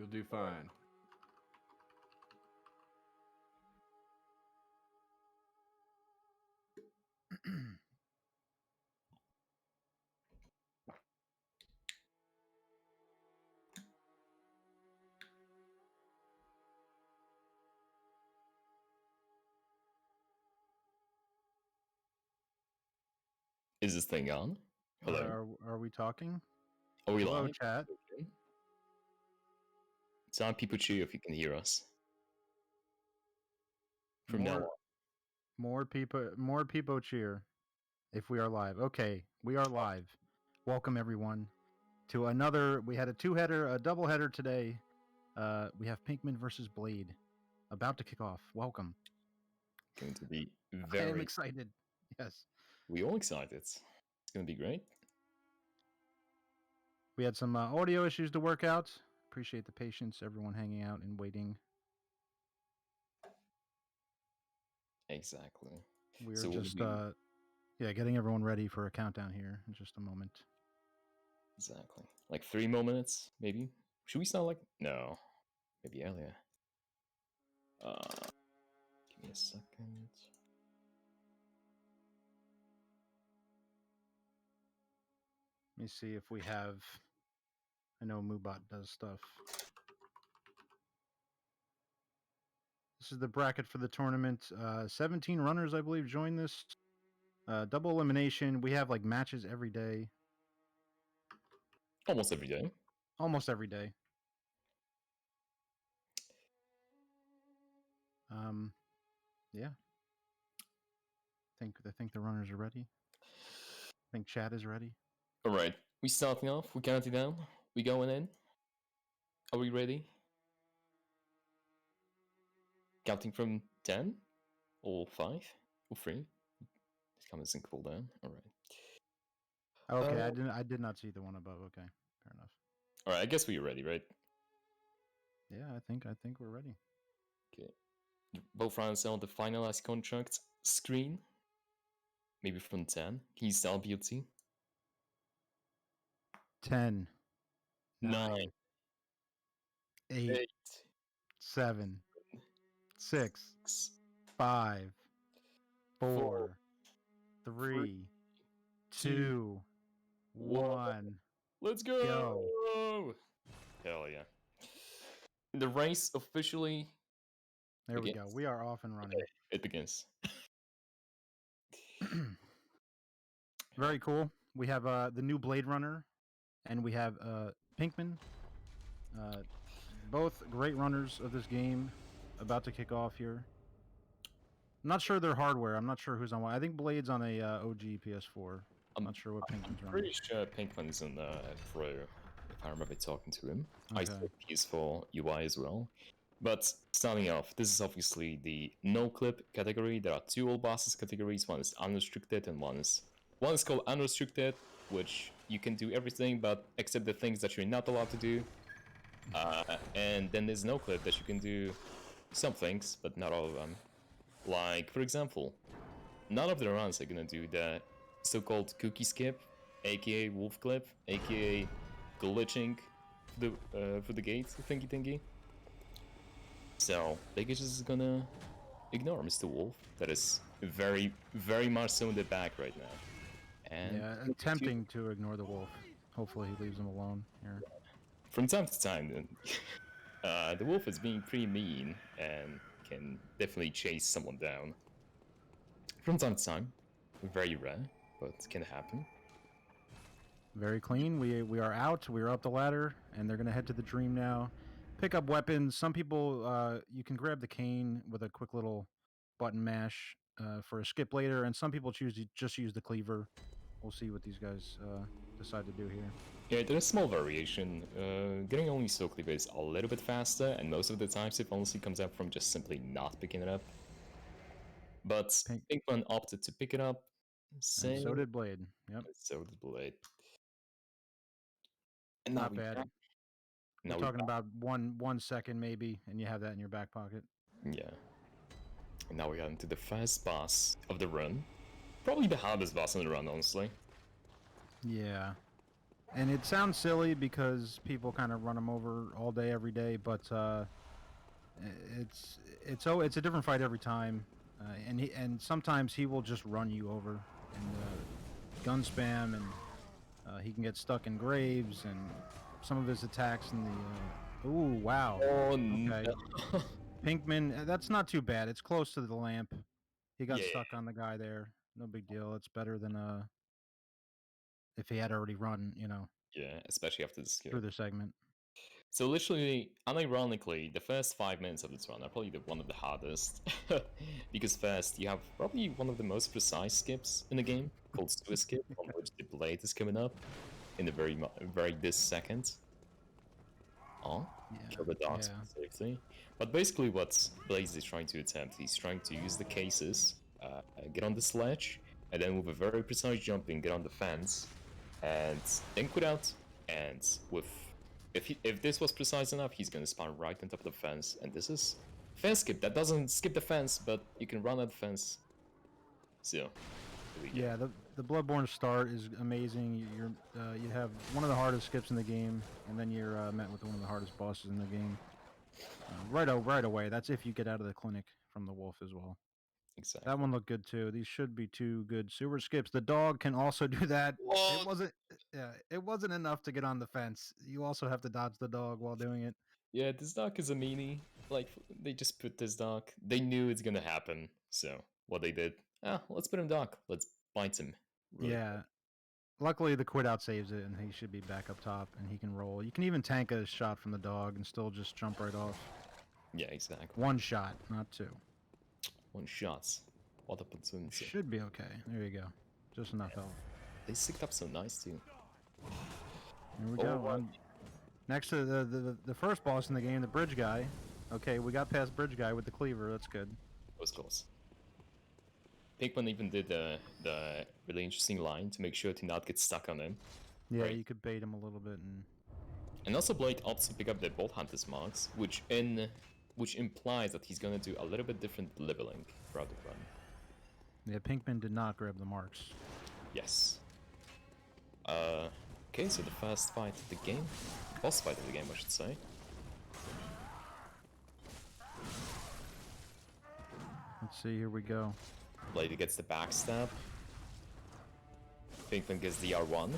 You'll do fine. Is this thing on? Hello. Are we talking? Are we Hello, live? chat. Okay. Tell people cheer if you can hear us. From now on. More people cheer if we are live. Okay, we are live. Welcome everyone to another. We had a double header today. We have Pinkman versus Blade about to kick off. Welcome. Going to be I very am excited. Yes. We all excited. It's going to be great. We had some audio issues to work out. Appreciate the patience, everyone hanging out and waiting. Exactly. We're just getting everyone ready for a countdown here in just a moment. Exactly. Like 3 more minutes, maybe? Should we start like... No. Maybe earlier. Give me a second. Let me see if we have... I know Moobot does stuff. This is the bracket for the tournament. 17 runners, I believe, join this. Double elimination. We have like matches every day. Almost every day. Almost every day. Yeah. I think the runners are ready. I think chat is ready. Alright. We starting off. We counting down. We going in. Are we ready? Counting from 10? Or 5? Or 3? Just comments and cool down. Alright. Okay, I did not see the one above. Okay, fair enough. Alright, I guess we're ready, right? Yeah, I think we're ready. Okay. Both rounds on the finalized contract screen. Maybe from 10. Can you start BLT? 10, 9, 8, 7, 6, 5, 4, 3, 2, 1. Let's go! Hell yeah. The race officially There begins. we go. We are off and running. Okay, it begins. Very cool. We have the new Blade Runner, and we have Pinkman. Both great runners of this game, about to kick off here. I'm not sure their hardware. I'm not sure who's on what. I think Blade's on a OG PS4. I'm not sure what Pinkman's running. I'm pretty sure Pinkman's on Pro, if I remember talking to him. Okay. I saw PS4 UI as well. But starting off, this is obviously the no-clip category. There are 2 All Bosses categories. One is unrestricted and one is called unrestricted, which you can do everything but except the things that you're not allowed to do. And then there's no-clip that you can do some things, but not all of them. Like, for example, none of the runs are gonna do the so-called cookie skip, aka wolf clip, aka glitching for the gate thingy. So they're just gonna ignore Mr. Wolf. That is very, very much so in the back right now. And yeah, attempting to ignore the wolf. Hopefully he leaves him alone here. From time to time, the wolf is being pretty mean and can definitely chase someone down. From time to time. Very rare, but can happen. Very clean. We are out. We are up the ladder, and they're going to head to the dream now. Pick up weapons. Some people, you can grab the cane with a quick little button mash for a skip later, and some people choose to just use the cleaver. We'll see what these guys decide to do here. Yeah, there's a small variation. Getting only soul cleaver is a little bit faster, and most of the times it honestly comes out from just simply not picking it up. But Pinkman opted to pick it up. And so did Blade. Yep. So did Blade. And not bad. We're talking about 1 second maybe, and you have that in your back pocket. Yeah. And now we got into the first boss of the run. Probably the hardest boss in the run, honestly. Yeah. And it sounds silly because people kind of run him over all day, every day, but it's a different fight every time, and sometimes he will just run you over and gun spam, and he can get stuck in graves, and some of his attacks in the. Ooh, wow. Oh Okay, no. Pinkman, that's not too bad. It's close to the lamp. He got Yeah, stuck on the guy there. No big deal. It's better than if he had already run, yeah, especially after the skill. through the segment. So literally, unironically, the first 5 minutes of this run are probably one of the hardest, because first you have probably one of the most precise skips in the game called Sewer Skip, on which the blade is coming up in the very this second. Oh, Yeah, kill the dogs yeah. safely. But basically, what Blaze is trying to attempt, he's trying to use the cases, get on the sledge, and then with a very precise jumping, get on the fence, and then quit out. And with if this was precise enough, he's gonna spawn right on top of the fence. And this is fence skip that doesn't skip the fence, but you can run at the fence. So, here we go. Yeah, the Bloodborne start is amazing. You have one of the hardest skips in the game, and then you're met with one of the hardest bosses in the game. Right away. That's if you get out of the clinic from the wolf as well. That Exactly. one looked good too. These should be two good sewer skips. The dog can also do that. It What? wasn't. Yeah, it wasn't enough to get on the fence. You also have to dodge the dog while doing it. Yeah, this doc is a meanie. Like, they just put this doc. They knew it's gonna happen. So, what they did, let's put him doc. Let's bite him really quick. Yeah. Luckily, the quit out saves it, and he should be back up top, and he can roll. You can even tank a shot from the dog and still just jump right off. Yeah, exactly. One shot, not two. One shot. What opportunity. Should be okay. There you go. Just enough health. They sticked up so nice too. Here we Oh, go. wow. Next to the first boss in the game, the bridge guy. Okay, we got past bridge guy with the cleaver. That's good. That was close. Pinkman even did the really interesting line to make sure to not get stuck on him. Yeah, Right. you could bait him a little bit, and And also Blade opts to pick up the Bolt Hunter's marks, which implies that he's gonna do a little bit different leveling throughout the run. yeah, Pinkman did not grab the marks. Yes. Okay, so the first fight of the game, boss fight of the game, I should say. Let's see. Here we go. Blade gets the backstab. Pinkman gets the R1,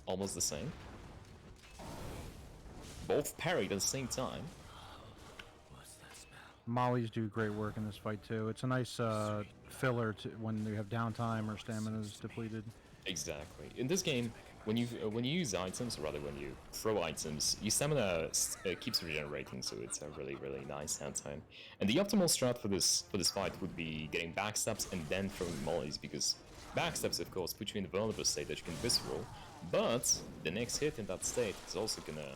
almost the same. Both parried at the same time. Mollies do great work in this fight too. It's a nice filler to when you have downtime or stamina's depleted. Exactly. In this game, when you use items, or rather when you throw items, your stamina keeps regenerating, so it's a really nice downtime. And the optimal strat for this fight would be getting backstabs and then throwing mollies, because backstabs, of course, put you in a vulnerable state that you can visceral, but the next hit in that state is also gonna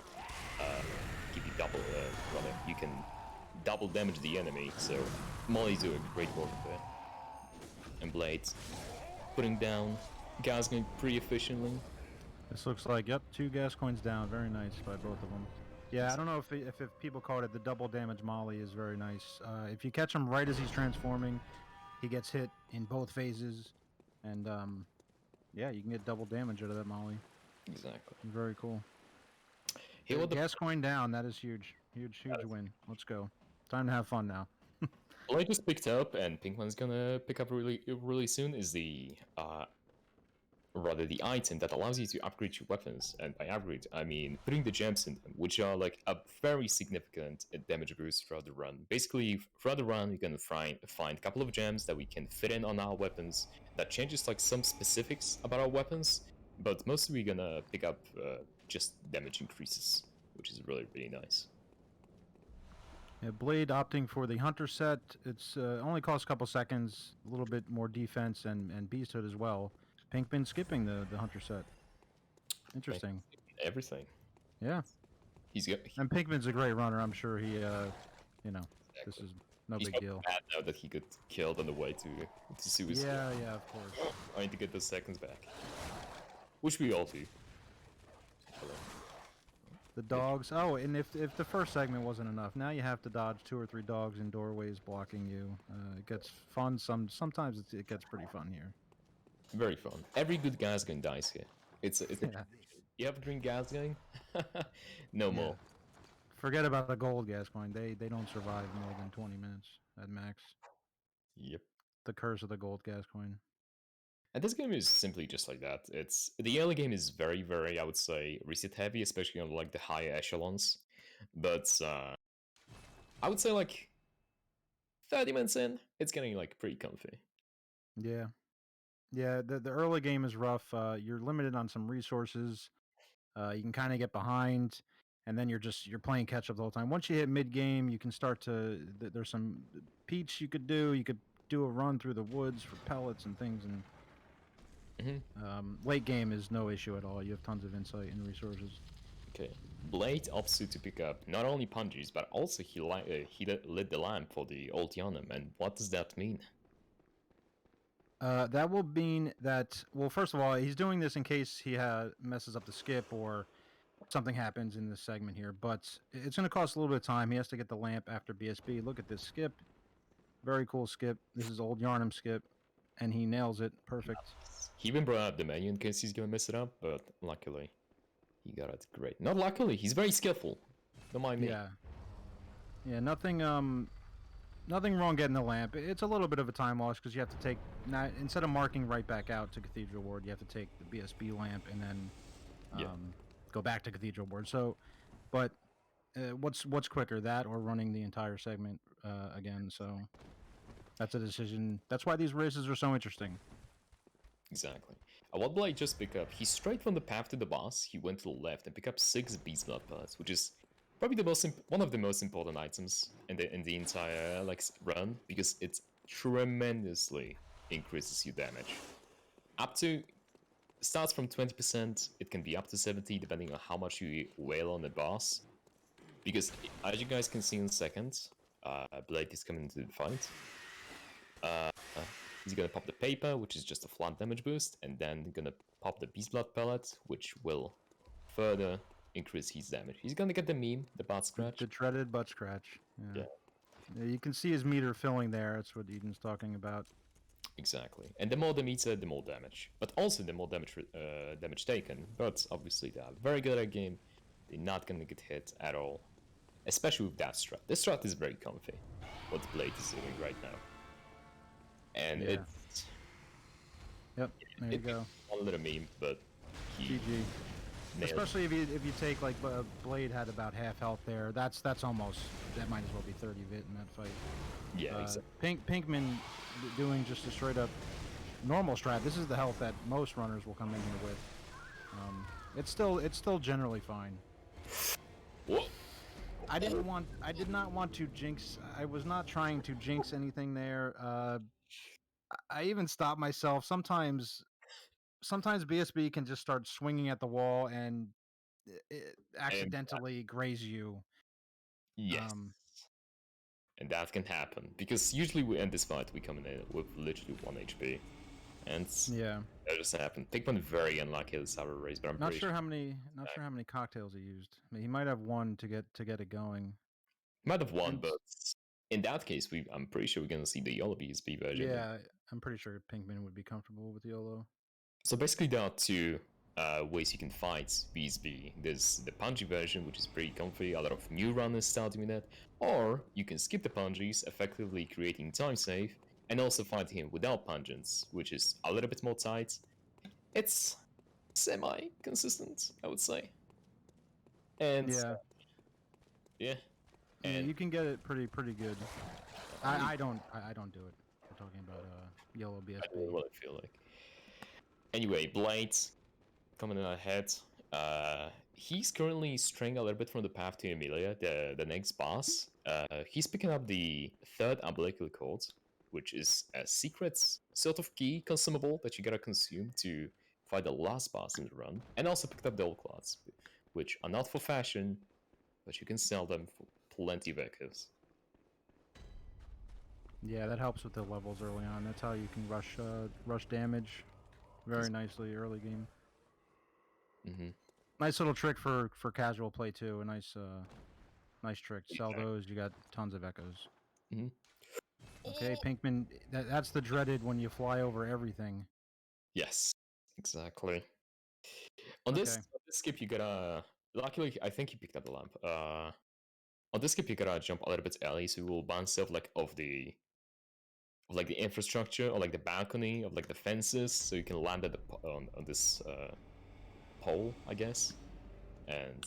give you double. Rather, you can double damage the enemy. So mollies do a great work there. And Blade putting down gas going pretty efficiently. This looks like, yep, 2 gas coins down. Very nice by both of them. Yeah, I don't know if people called it the double damage molly is very nice. If you catch him right as he's transforming, he gets hit in both phases, and yeah, you can get double damage out of that molly. Exactly. Very cool. Here what the Gas coin down. That is huge. Huge win. Let's go. Time to have fun now. what I just picked up, and Pinkman's gonna pick up really soon, is the rather the item that allows you to upgrade your weapons. And by upgrade, I mean putting the gems in them, which are like a very significant damage boost throughout the run. Basically, throughout the run, you're gonna find a couple of gems that we can fit in on our weapons. That changes like some specifics about our weapons, but mostly we're gonna pick up just damage increases, which is really nice. Yeah, Blade opting for the Hunter set. It's only costs a couple seconds, a little bit more defense and Beast Hood as well. Pinkman skipping the Hunter set. Interesting. Everything. Yeah. He's got. And Pinkman's a great runner. I'm sure he, this is no He's big deal. mad now that he got killed on the way to suicide. Yeah, of course. I need to get those seconds back. Which we all do. The dogs. Oh, and if the first segment wasn't enough, now you have to dodge 2 or 3 dogs in doorways blocking you. It gets fun. Sometimes it gets pretty fun here. Very fun. Every good guy's gonna die here. It's Yeah. You have green gas going? No Yeah. more. Forget about the gold Gascoigne. They don't survive more than 20 minutes at max. Yep. The curse of the gold Gascoigne. And this game is simply just like that. It's the early game is very, very, I would say, reset heavy, especially on like the higher echelons. But I would say like 30 minutes in, it's getting like pretty comfy. Yeah. Yeah, the early game is rough. You're limited on some resources. You can kind of get behind, and then you're playing catch up the whole time. Once you hit mid game, you can start to. There's some peach you could do. You could do a run through the woods for pellets and things. And late game is no issue at all. You have tons of insight and resources. Okay. Blade opts you to pick up not only punches, but also he lit the lamp for the old Yonam. And what does that mean? That will mean that, well, first of all, he's doing this in case he messes up the skip or something happens in this segment here. But it's going to cost a little bit of time. He has to get the lamp after BSB. Look at this skip. Very cool skip. This is old Yarnum skip, and he nails it. Perfect. He even brought up the menu in case he's gonna mess it up, but luckily, he got it great. Not luckily, he's very skillful. Don't mind me. Yeah. Yeah, nothing wrong getting the lamp. It's a little bit of a time loss because you have to take, instead of marking right back out to Cathedral Ward, you have to take the BSB lamp and then go back to Cathedral Ward. So, but what's quicker, that or running the entire segment again? So that's a decision. That's why these races are so interesting. Exactly. What Blade just picked up? He straight from the path to the boss. He went to the left and picked up 6 beast blood pellets, which is probably one of the most important items in the entire like run because it tremendously increases your damage. Up to starts from 20%. It can be up to 70 depending on how much you wail on the boss. Because as you guys can see in a second, Blade is coming into the fight. He's gonna pop the paper, which is just a flat damage boost, and then gonna pop the beast blood pellet, which will further increase his damage. He's gonna get the meme, the butt scratch. The dreaded butt scratch. Yeah. You can see his meter filling there. That's what Eden's talking about. Exactly. And the more the meter, the more damage. But also the more damage taken. But obviously they are very good at game. They're not gonna get hit at all. Especially with that strat. This strat is very comfy. What Blade is doing right now. And it's... Yep, there you go. One little meme, but he... GG. Especially if you take, like, Blade had about half health there. That's almost... That might as well be 30 vit in that fight. Yeah, exactly. Pinkman doing just a straight up normal strat. This is the health that most runners will come in here with. It's still generally fine. Whoa. I did not want to jinx. I was not trying to jinx anything there. I even stopped myself. Sometimes BSB can just start swinging at the wall and it accidentally graze you. Yes. And that can happen because usually we end this fight, we come in with literally 1 HP, and that just happened. Pinkman very unlucky at the Sour race, but I'm not sure how many cocktails he used. I mean, he might have one to get it going. Might have won, but in that case, I'm pretty sure we're gonna see the YOLO BSB version. Yeah, I'm pretty sure Pinkman would be comfortable with YOLO. So basically, there are 2 ways you can fight BSB. There's the punchy version, which is pretty comfy. A lot of new runners starting with that. Or you can skip the punches, effectively creating time save, and also fighting him without pungents, which is a little bit more tight. It's semi-consistent, I would say. And yeah. And you can get it pretty good. I don't do it. We're talking about YOLO BSB. I don't know what I feel like. Anyway, Blade coming in ahead. He's currently straying a little bit from the path to Emilia, the next boss. He's picking up the 3rd umbilical cord, which is a secret sort of key consumable that you gotta consume to fight the last boss in the run. And also picked up the old clods, which are not for fashion, but you can sell them for plenty of echoes. Yeah, that helps with the levels early on. That's how you can rush damage very nicely early game. Nice little trick for casual play too. A nice trick. Sell those, you got tons of echoes. Okay, Pinkman, that's the dreaded when you fly over everything. Yes, exactly. On Okay. this skip, you gotta. Luckily, I think he picked up the lamp. On this skip, you gotta jump a little bit early, so you will bounce off like of like the infrastructure or like the balcony of like the fences, so you can land at on this pole, I guess. And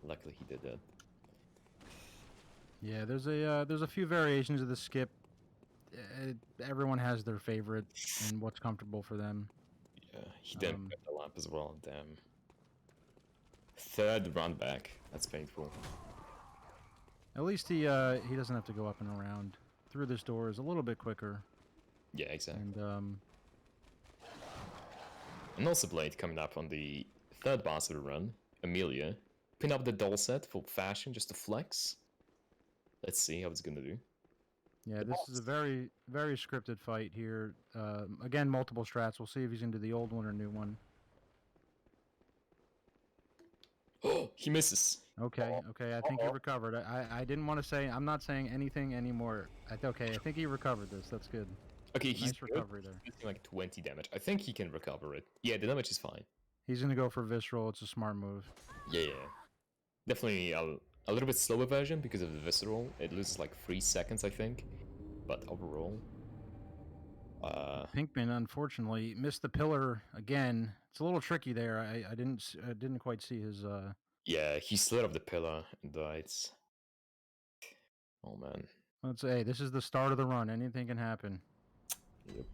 luckily, he did that. Yeah, there's a few variations of the skip. Everyone has their favorite and what's comfortable for them. Yeah, he didn't Um, pick up the lamp as well. Damn. Third run back. That's painful. At least he doesn't have to go up and around. Through this door is a little bit quicker. Yeah, exactly. And also Blade coming up on the third boss of the run, Amelia. Pin up the doll set for fashion just to flex. Let's see how it's gonna do. yeah, this is a very scripted fight here. Again, multiple strats. We'll see if he's into the old one or new one. Oh, he misses. Okay, okay. I think he recovered. I didn't want to say. I'm not saying anything anymore. Okay, I think he recovered this. That's good. Okay, he's nice recovery there. He's like 20 damage. I think he can recover it. Yeah, the damage is fine. He's gonna go for visceral. It's a smart move. Yeah. Definitely a little bit slower version because of the visceral. It loses like 3 seconds, I think. But overall, Pinkman unfortunately missed the pillar again. It's a little tricky there. I didn't quite see his. Yeah, he slid off the pillar and died. Oh man. Let's say this is the start of the run. Anything can happen. Yep.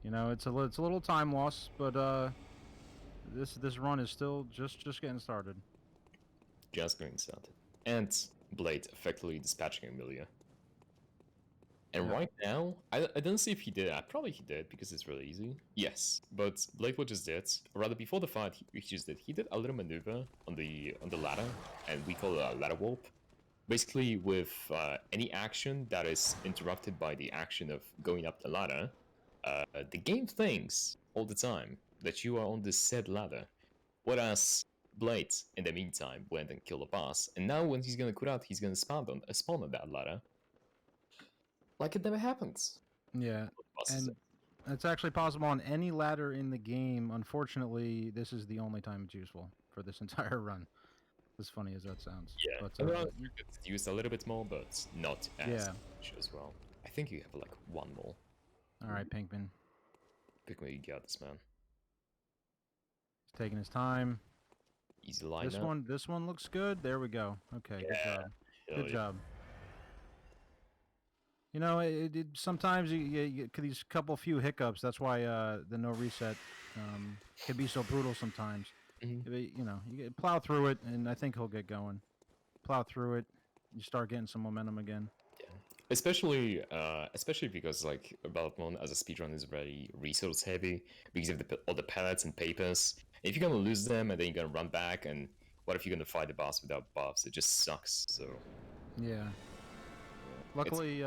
You know, it's a little time loss, but this run is still just getting started. Just getting started. And Blade effectively dispatching Amelia. And Yeah. right now, I don't see if he did. Probably he did because it's really easy. Yes, but Blade what just did, or rather before the fight, he just did. He did a little maneuver on the ladder, and we call it a ladder warp. Basically, with any action that is interrupted by the action of going up the ladder, the game thinks all the time that you are on this said ladder. Whereas Blade, in the meantime, went and killed a boss, and now when he's gonna quit out, he's gonna spawn on that ladder. Like it never happens. Yeah, and it's actually possible on any ladder in the game. Unfortunately, this is the only time it's useful for this entire run. As funny as that sounds. Yeah, but it's used a little bit more, but not as much as well. I think you have like one more. All right, Pinkman. Pinkman, you got this, man. He's taking his time. Easy line. This one looks good. There we go. Okay, good job. Good job. You know, sometimes you get these few hiccups. That's why the no reset can be so brutal sometimes. Mm-hmm. You know, you plow through it, and I think he'll get going. Plow through it, you start getting some momentum again. Yeah, especially because like Bloodborne as a speedrun is very resource heavy because of all the pellets and papers. If you're gonna lose them and then you're gonna run back, and what if you're gonna fight the boss without buffs? It just sucks. So yeah. Luckily,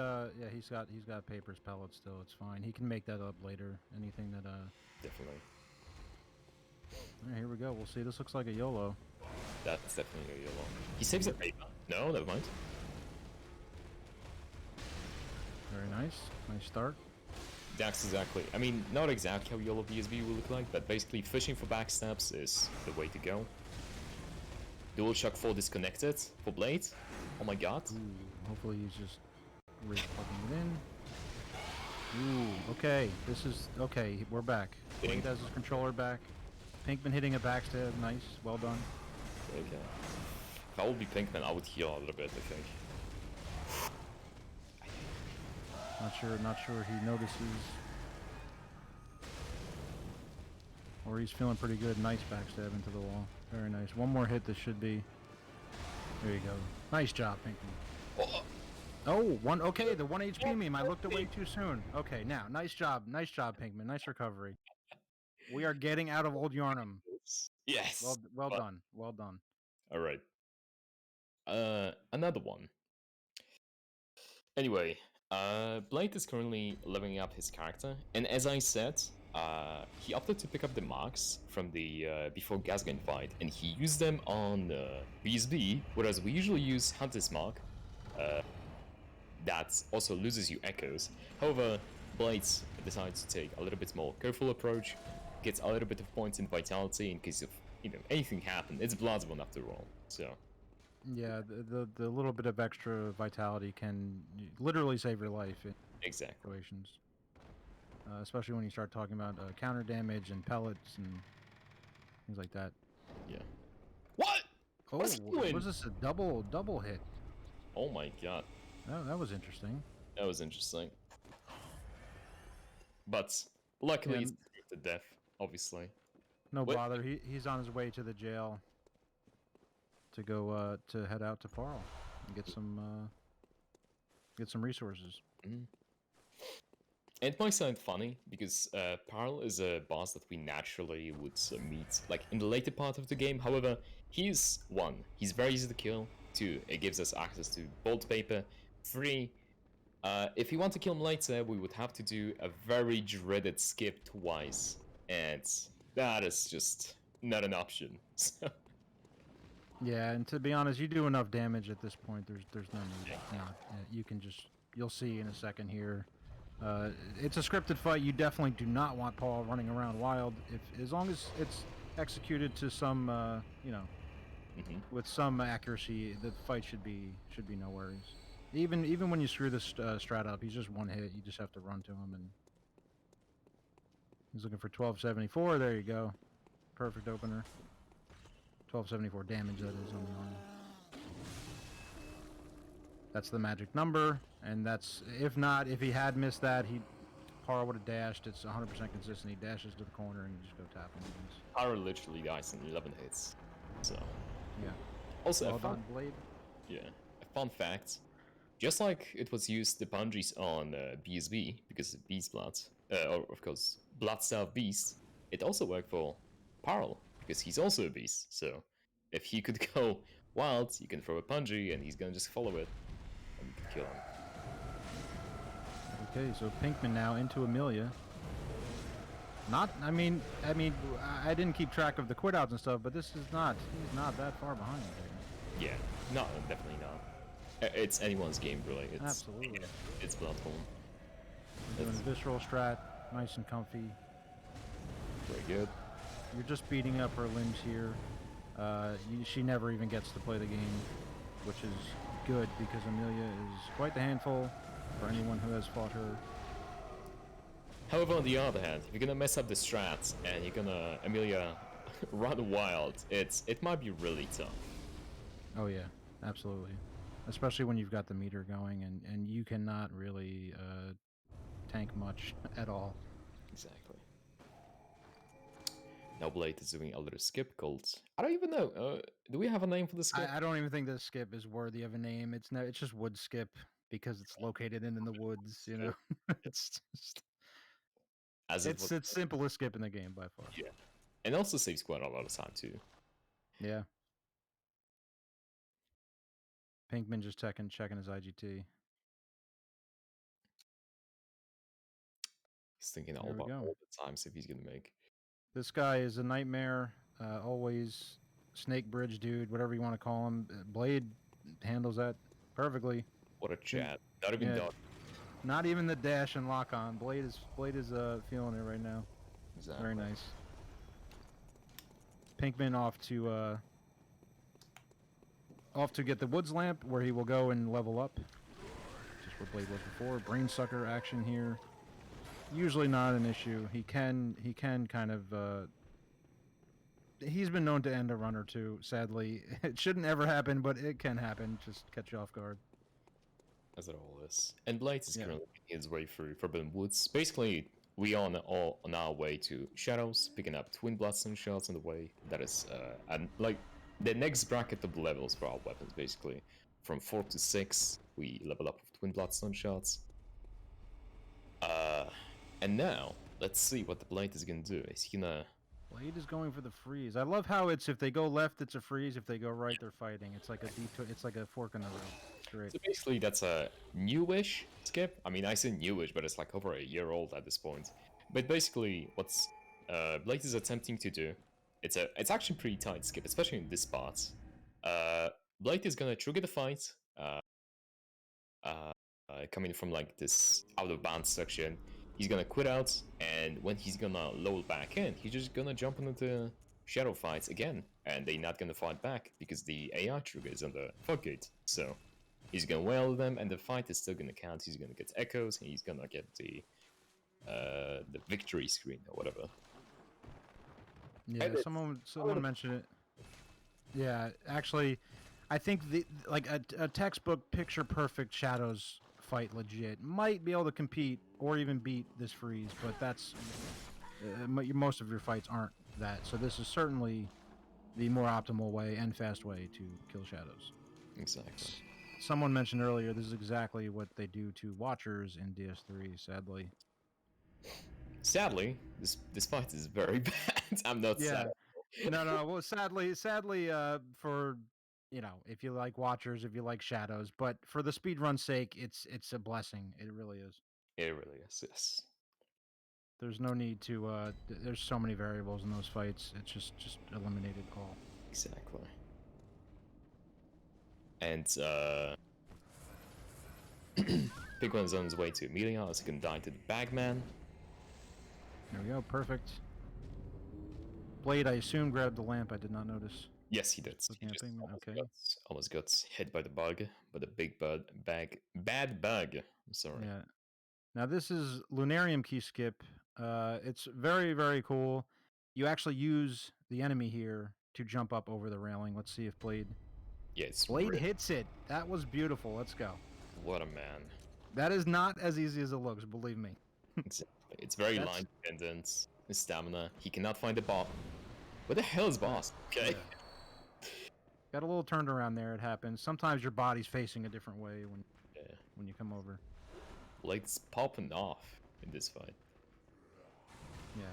he's got papers, pellets still. It's fine. He can make that up later. Anything that definitely. Right, here we go. We'll see. This looks like a YOLO. That's definitely a YOLO. He saves the paper. No, never mind. Very nice. Nice start. That's exactly. I mean, not exactly how YOLO VSB will look like, but basically fishing for backstabs is the way to go. Dual shock 4 disconnected for Blade. Oh my god. Ooh, hopefully he's just plugging it in. Ooh, okay. This is okay. We're back. Blade has his controller back. Pinkman hitting a backstab. Nice. Well done. Okay. If I would be Pinkman, I would heal a little bit, I think. Not sure he notices. Or he's feeling pretty good. Nice backstab into the wall. Very nice. One more hit, this should be. There you go. Nice job, Pinkman. Oh, one. Okay, the 1 HP meme. I looked away too soon. Okay, now, nice job, Pinkman. Nice recovery. We are getting out of Old Yarnum. Yes. Well done. Well done. All right. Another one. Anyway, Blade is currently leveling up his character, and as I said, he opted to pick up the marks from the before Gasgan fight, and he used them on VSB, whereas we usually use Hunter's Mark. That also loses you echoes. However, Blade decides to take a little bit more careful approach, gets a little bit of points in vitality in case of, anything happened. It's Bloodborne after all, so... Yeah, the little bit of extra vitality can literally save your life in Exactly. situations. Especially when you start talking about counter damage and pellets and things like that. Yeah. What? Oh, What's he doing? was this a double hit? Oh my god. Oh, that was interesting. That was interesting. But luckily Yeah, it's to death, obviously. no What? bother. He's on his way to the jail to go to head out to Parl and get some resources. Mhm. It might sound funny because Parl is a boss that we naturally would meet like in the later part of the game. However, he's very easy to kill. Two, it gives us access to bolt paper. Three, if we want to kill him later, we would have to do a very dreaded skip twice, and that is just not an option. So, Yeah, and to be honest, you do enough damage at this point. There's no need. You can you'll see in a second here. It's a scripted fight. You definitely do not want Paul running around wild. As long as it's executed to some, with some accuracy, the fight should be no worries. Even when you screw this strat up, he's just one hit. You just have to run to him, and he's looking for 1274. There you go, perfect opener. 1274 damage, that is, on the arm. That's the magic number, and that's if he had missed that, Parl would have dashed. It's 100% consistent. He dashes to the corner and you just go tap him. Parl literally dies in 11 hits. So yeah. Also, well done, Blade. Yeah, a fun fact. Just like it was used the punches on BSB because of Beast Blood, or of course Bloodstaff Beast, it also worked for Parl because he's also a beast. So if he could go wild, you can throw a punji and he's gonna just follow it, and you can kill him. Okay, so Pinkman now into Amelia. I didn't keep track of the quit outs and stuff, but he's not that far behind. Yeah, no, definitely not. It's anyone's game, really. It's, absolutely. It's Bloodborne. Doing a visceral strat, nice and comfy. Very good. You're just beating up her limbs here. She never even gets to play the game, which is good because Amelia is quite the handful for anyone who has fought her. However, on the other hand, if you're gonna mess up the strats and you're gonna Amelia run wild, it might be really tough. Oh yeah, absolutely. Especially when you've got the meter going and you cannot really tank much at all. Exactly. Now Blade is doing a little skip called... I don't even know. Do we have a name for the skip? I don't even think this skip is worthy of a name. It's just wood skip because it's located in the woods. You know, it's just... It's simplest skip in the game by far. Yeah, and also saves quite a lot of time too. Yeah. Pinkman just checking his IGT. He's thinking all the times if he's gonna make. This guy is a nightmare. Always snake bridge dude, whatever you want to call him. Blade handles that perfectly. What a chat! Not even dodge. Not even the dash and lock on. Blade is feeling it right now. Exactly. Very nice. Pinkman off to get the woods lamp, where he will go and level up. Just what Blade was before. Brain sucker action here. Usually not an issue. He can kind of. He's been known to end a run or two. Sadly, it shouldn't ever happen, but it can happen. Just catch you off guard. As it all is. And Blade is currently making his way through Forbidden Woods. Basically, we are all on our way to Shadows, picking up Twin Bloodstone shards on the way. That is, and like the next bracket of levels for our weapons, basically. From 4 to 6, we level up with Twin Bloodstone shards. And now, let's see what the Blade is gonna do. Is he gonna... Blade is going for the freeze. I love how if they go left, it's a freeze. If they go right, they're fighting. It's like it's like a fork in the road. Great. So basically, that's a newish skip. I mean, I say newish, but it's like over a year old at this point. But basically, what's Blade is attempting to do, it's actually pretty tight skip, especially in this part. Blade is gonna trigger the fight, coming from like this out of bounds section. he's gonna quit out, and when he's gonna load back in, he's just gonna jump into the shadow fights again, and they're not gonna fight back because the AI trigger is on the floodgate. So he's gonna wail them, and the fight is still gonna count. He's gonna get echoes, and he's gonna get the victory screen or whatever. Yeah, someone mentioned it. Yeah, actually, I think a textbook picture perfect Shadows fight legit might be able to compete or even beat this freeze, but that's most of your fights aren't that. So this is certainly the more optimal way and fast way to kill Shadows. Exactly. Someone mentioned earlier this is exactly what they do to Watchers in DS3. Sadly. Sadly, this fight is very bad. I'm not sad. No. Well, sadly, for if you like Watchers, if you like Shadows, but for the speedrun's sake, it's a blessing. It really is. It really is. Yes. There's no need to. There's so many variables in those fights. It's just eliminated all. Exactly. And Pigman's on his way to Amelia, as he can die to the Bagman. There we go. Perfect. Blade, I assume, grabbed the lamp. I did not notice. Yes, he did. He just almost got hit by the bug, by the big bad bug. I'm sorry. Yeah. Now this is Lunarium key skip. It's very, very cool. You actually use the enemy here to jump up over the railing. Let's see if Blade. Yeah, it's Blade hits it. That was beautiful. Let's go. What a man. That is not as easy as it looks. Believe me. Exactly. It's very line dependent. His stamina. He cannot find the boss. Where the hell is boss? Okay. Yeah. Got a little turned around there. It happens. Sometimes your body's facing a different way when you come over. Blade's popping off in this fight. Yeah.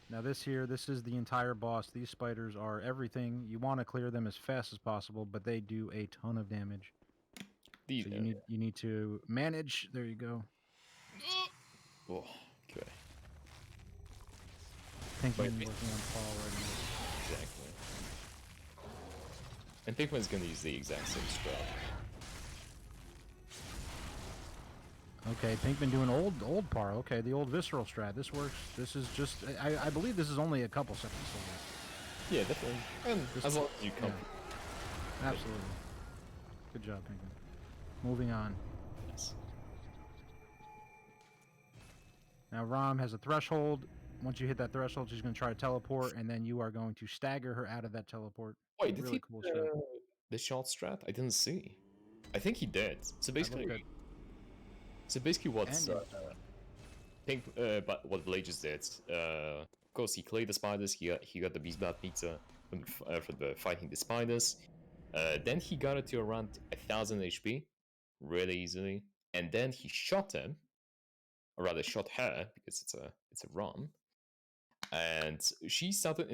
Now this is the entire boss. These spiders are everything. You want to clear them as fast as possible, but they do a ton of damage. So you need to manage. There you go. Oh, okay. Pinkman working on Paul right now. Exactly. And Pinkman's gonna use the exact same strat. Okay, Pinkman doing old par. Okay, the old visceral strat. This works. This is just. I believe this is only a couple seconds away. Yeah, definitely. And as long as you come. Yeah. Absolutely. Good job, Pinkman. Moving on. Yes. Now Rom has a threshold. Once you hit that threshold, she's going to try to teleport, and then you are going to stagger her out of that teleport. Wait, did he cool the shot strat? I didn't see. I think he did. So basically, what's what Blade just did. Of course, he cleared the spiders. He got the beast blood pizza for the fighting the spiders. Then he got it to around 1000 HP, really easily, and then he shot him, or rather shot her because it's a Rom. And she started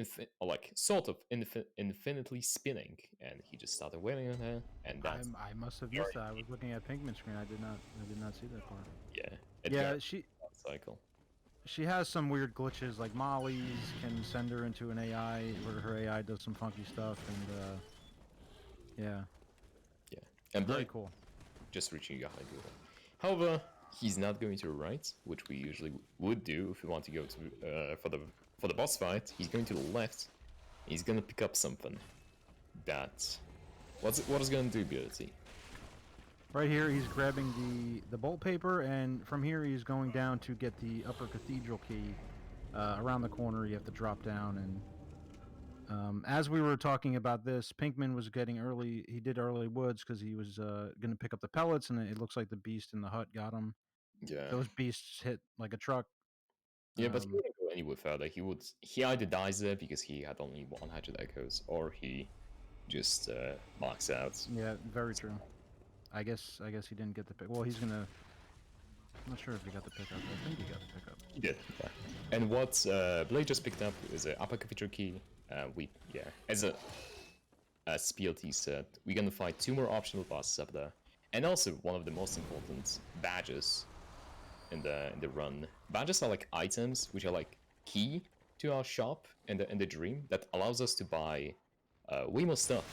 infinitely spinning, and he just started wailing on her. And that's I must have missed that. I was looking at Pinkman's screen. I did not see that part. Yeah. Cycle. She has some weird glitches, like Molly's can send her into an AI where her AI does some funky stuff, and and very cool. Just reaching a high goal. However, he's not going to the right, which we usually would do if we want to go to for the boss fight. He's going to the left. He's gonna pick up something. What is gonna do, BLT? Right here, he's grabbing the bolt paper, and from here he's going down to get the upper cathedral key. Around the corner, you have to drop down, and as we were talking about this, Pinkman was getting early. He did early woods because he was going to pick up the pellets, and it looks like the beast in the hut got him. Yeah. Those beasts hit like a truck. Yeah, but he wouldn't go anywhere further. He either dies there because he had only 100 echoes, or he just marks out. Yeah, very true. I guess he didn't get the pick. Well, he's gonna. I'm not sure if he got the pickup. I think he got the pickup. He did. Yeah. And what Blade just picked up is an upper cathedral key. As PLT said, we're gonna fight 2 more optional bosses up there, and also one of the most important badges in the run. Badges are like items which are like key to our shop in the dream that allows us to buy way more stuff.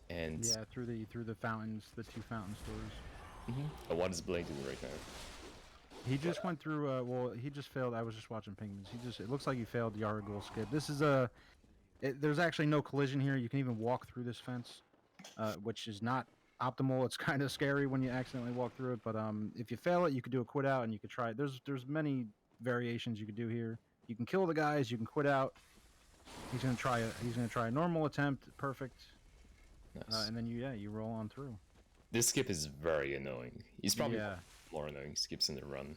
And yeah, through the fountains, the 2 fountain stores. What is Blade doing right now? He just went through. Well, he just failed. I was just watching Pinkman's. It looks like he failed the Yargul skip. This is there's actually no collision here. You can even walk through this fence, which is not optimal. It's kind of scary when you accidentally walk through it. But if you fail it, you could do a quit out, and you could try. There's many variations you could do here. You can kill the guys. You can quit out. He's gonna try a normal attempt. Perfect. Nice. And then you roll on through. This skip is very annoying. He's probably Yeah. more annoying skips in the run.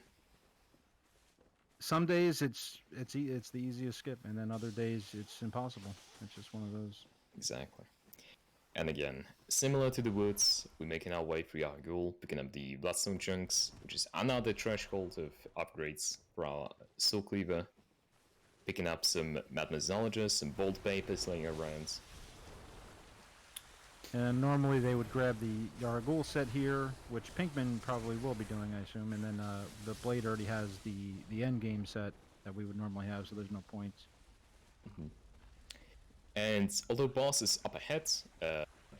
Some days it's the easiest skip, and then other days it's impossible. It's just one of those. Exactly. And again, similar to the woods, we're making our way through Yargul, picking up the Bloodstone chunks, which is another threshold of upgrades for our Soul Cleaver. Picking up some Madness Knowledges, some Bolt Papers laying around. And normally they would grab the Yargul set here, which Pinkman probably will be doing, I assume. And then the Blade already has the end game set that we would normally have, so there's no points. And although boss is up ahead,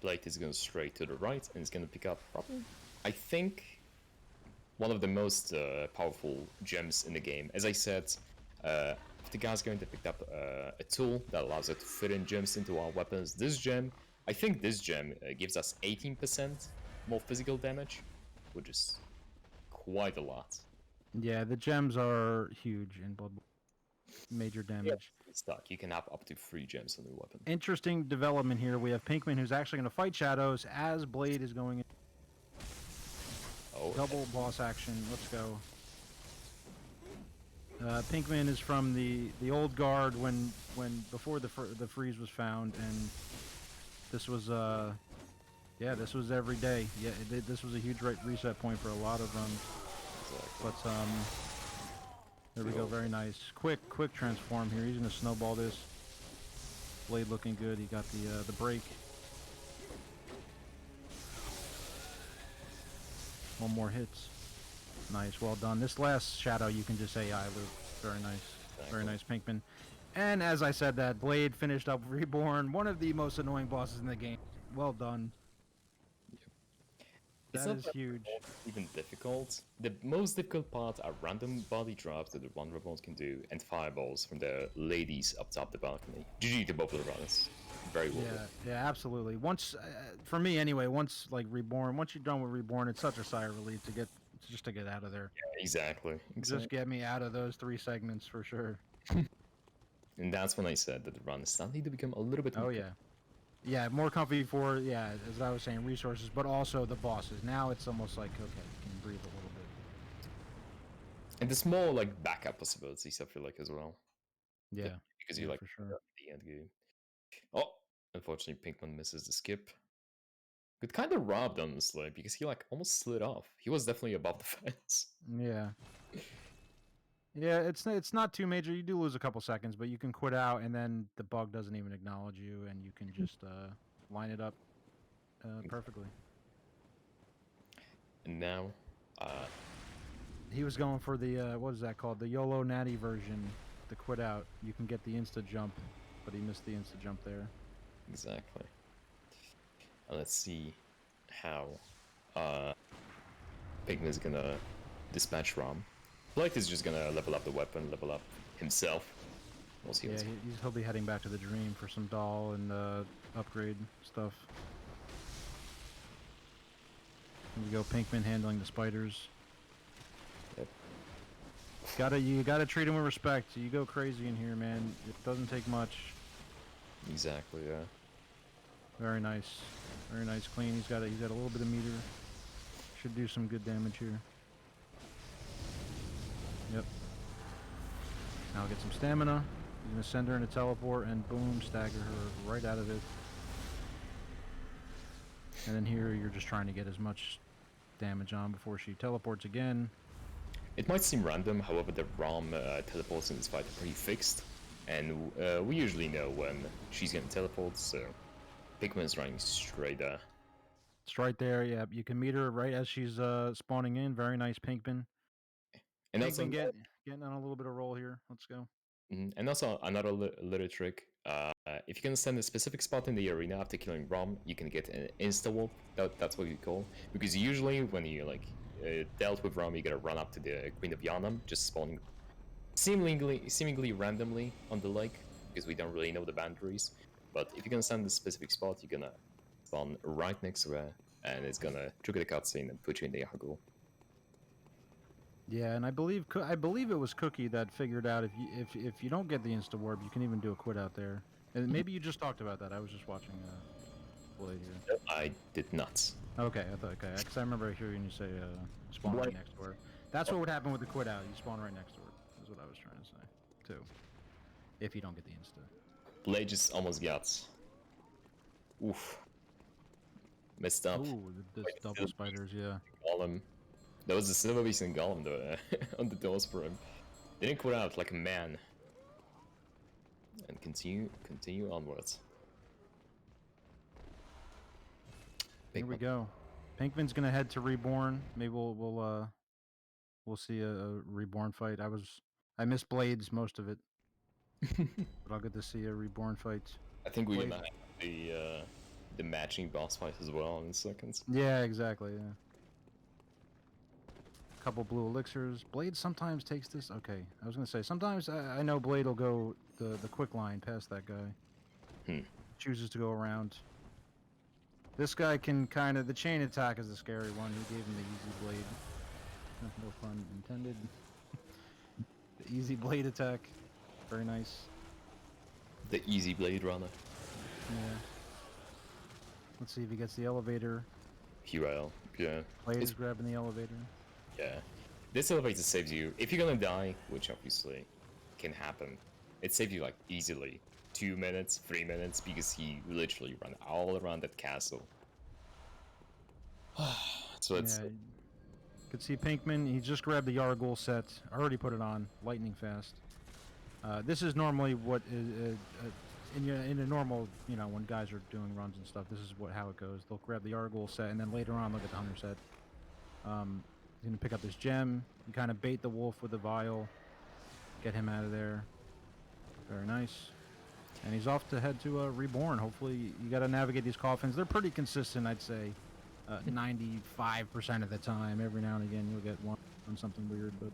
Blade is going straight to the right, and it's going to pick up probably, I think, one of the most powerful gems in the game. As I said, if the guy's going to pick up a tool that allows us to fit in gems into our weapons, this gem, I think this gem gives us 18% more physical damage, which is quite a lot. Yeah, the gems are huge in Bloodborne. Major damage. Stuck. You can have up to 3 gems on your weapon. Interesting development here. We have Pinkman, who's actually going to fight Shadows as Blade is going in. Oh, Double boss action. Let's go. Pinkman is from the old guard when before the freeze was found, and this was this was every day. Yeah, this was a huge reset point for a lot of runs. exactly. But there we go. Very nice. Quick transform here. He's gonna snowball this. Blade looking good. He got the break. One more hits. Nice. Well done. This last shadow, you can just say I loop. Very nice. Very nice, Pinkman. And as I said, that Blade finished up Reborn, one of the most annoying bosses in the game. Well done. It's That not is huge. even difficult. The most difficult part are random body drops that the one robot can do, and fireballs from the ladies up top the balcony. GG to both of the runners. Very well done. Yeah, absolutely. Once, for me anyway, once like Reborn, once you're done with Reborn, it's such a sigh of relief to get out of there. Yeah, exactly. Just get me out of those 3 segments for sure. And that's when I said that the run is starting to become a little bit Oh yeah. Yeah, more comfy for, as I was saying, resources, but also the bosses. Now it's almost like, okay, you can breathe a little bit. And there's more like backup possibilities, I feel like, as well. Yeah. Because you like for sure. the end game. Oh, unfortunately, Pinkman misses the skip. It kind of robbed, honestly, because he like almost slid off. He was definitely above the fence. Yeah. Yeah, it's not too major. You do lose a couple seconds, but you can quit out, and then the bug doesn't even acknowledge you, and you can just line it up perfectly. And now, He was going for the what is that called? The YOLO Natty version, the quit out. You can get the insta jump, but he missed the insta jump there. exactly. And let's see how Pigman is gonna dispatch Rom. Blake is just gonna level up the weapon, level up himself. We'll see. Yeah, he'll be heading back to the Dream for some doll and upgrade stuff. Here we go, Pinkman handling the spiders. Yep. You gotta treat him with respect. You go crazy in here, man. It doesn't take much. Exactly. Yeah. Very nice, clean. He's got a little bit of meter. Should do some good damage here. Yep. Now get some stamina. He's gonna send her in a teleport and boom, stagger her right out of it. And then here you're just trying to get as much damage on before she teleports again. It might seem random, however, the ROM teleports in this fight are pretty fixed, and we usually know when she's gonna teleport, so Pigman's running straight there. It's right there, yeah. You can meet her right as she's spawning in. Very nice, Pinkman. And Pinkman also, getting on a little bit of roll here. Let's go. and also another little trick, If you can stand a specific spot in the arena after killing Rom, you can get an insta-whoop. That's what you call. Because usually when you like dealt with Rom, you gotta run up to the Queen of Yharnam, just spawning seemingly randomly on the lake, because we don't really know the boundaries. But if you can stand a specific spot, you're gonna spawn right next to her, and it's gonna trigger the cutscene and put you in the Yargle. Yeah, and I believe it was Cookie that figured out if you don't get the insta warp, you can even do a quit out there. And maybe you just talked about that. I was just watching Blade here. I did not. Okay, I thought because I remember hearing you say spawn right next to her. That's what would happen with the quit out. You spawn right next to her. Is what I was trying to say too. If you don't get the insta. Blade just almost got. Oof. Messed up. Ooh, the double spiders, yeah. Golem. There was a silver beast and Golem though, on the doors for him. Didn't quit out like a man. And continue onwards. Here we go. Pinkman's gonna head to Reborn. Maybe we'll see a Reborn fight. I missed Blades most of it, but I'll get to see a Reborn fight. I think we're gonna have the matching boss fight as well in seconds. Yeah, exactly. Yeah. Couple blue elixirs. Blade sometimes takes this. Okay, I was gonna say sometimes I know Blade will go the quick line past that guy. Chooses to go around. This guy can kind of the chain attack is the scary one. He gave him the easy blade. No pun intended. The easy blade attack. Very nice. The easy Blade Runner. Yeah. Let's see if he gets the elevator. Hero. Yeah. Blade is grabbing the elevator. Yeah. This elevator saves you. If you're gonna die, which obviously can happen, it saves you like easily 2 minutes, 3 minutes, because he literally ran all around that castle. So it's. Yeah. Could see Pinkman. He just grabbed the Yargul set. Already put it on. Lightning fast. This is normally what is in a normal, you know, when guys are doing runs and stuff. This is how it goes. They'll grab the Yargul set, and then later on look at the Hunter set. He's gonna pick up this gem. You kind of bait the wolf with the vial. Get him out of there. Very nice. And he's off to head to Reborn. Hopefully, you got to navigate these coffins. They're pretty consistent, I'd say. 95% of the time. Every now and again, you'll get one on something weird, but.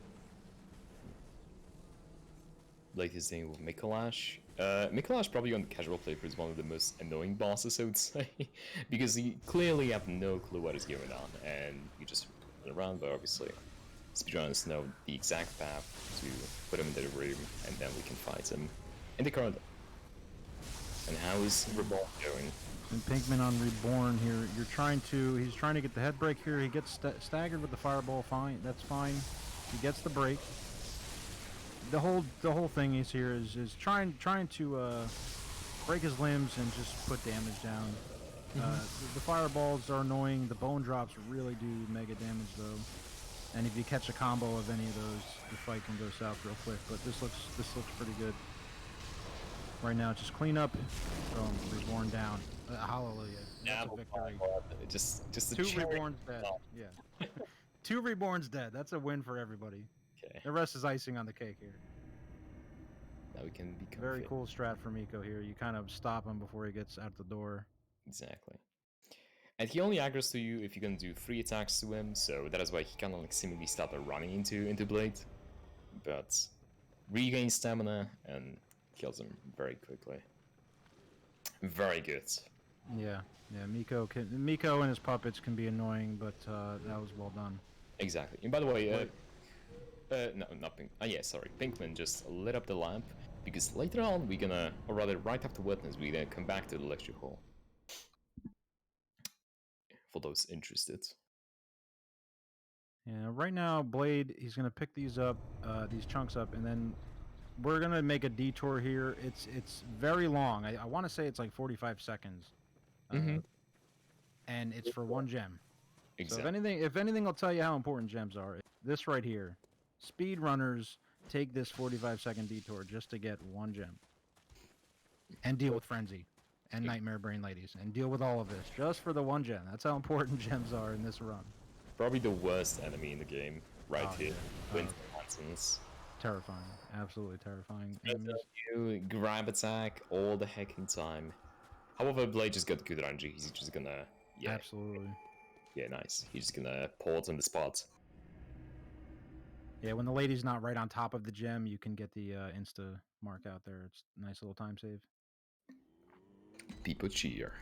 Latest thing with Mikolash. Mikolash probably on casual playthrough is one of the most annoying bosses, I would say, because you clearly have no clue what is going on, and you just run around. But obviously, speedrunners know the exact path to put him into the room, and then we can fight him in the corridor. And how is Reborn going? And Pinkman on Reborn here. He's trying to get the head break here. He gets staggered with the fireball. Fine, that's fine. He gets the break. The whole thing is here is trying to break his limbs and just put damage down. The fireballs are annoying. The bone drops really do mega damage though. And if you catch a combo of any of those, the fight can go south real quick. But this looks pretty good. Right now, just clean up. Boom, Reborn down. Hallelujah. That's a victory. Just Two Reborns dead. Yeah. 2 Reborns dead. That's a win for everybody. Okay. The rest is icing on the cake here. Now we can become Very fit. cool strat for Miko here. You kind of stop him before he gets out the door. Exactly. And he only aggroes to you if you can do 3 attacks to him, so that is why he kind of like seemingly started running into Blade. But regains stamina and kills him very quickly. Very good. Yeah. Miko and his puppets can be annoying, but that was well done. Exactly. And by the way, no, not Pink. Yeah, sorry. Pinkman just lit up the lamp because later on we're gonna, or rather, right after Witness, we're gonna come back to the lecture hall. For those interested. Yeah. Right now, Blade, he's gonna pick these chunks up, and then we're gonna make a detour here. It's very long. I want to say it's like 45 seconds. And it's for 1 gem. Exactly. So if anything, I'll tell you how important gems are. This right here. Speedrunners take this 45-second detour just to get 1 gem. And deal with Frenzy. And Nightmare Brain Ladies. And deal with all of this. Just for the 1 gem. That's how important gems are in this run. Probably the worst enemy in the game. Right here. Yeah. Wind Hansons. Terrifying. Absolutely terrifying enemies. You grab attack all the hecking time. However, Blade just got good RNG. He's just gonna Absolutely. yeah, nice. He's just gonna pause on the spot. Yeah, when the lady's not right on top of the gem, you can get the insta mark out there. It's a nice little time save. People cheer.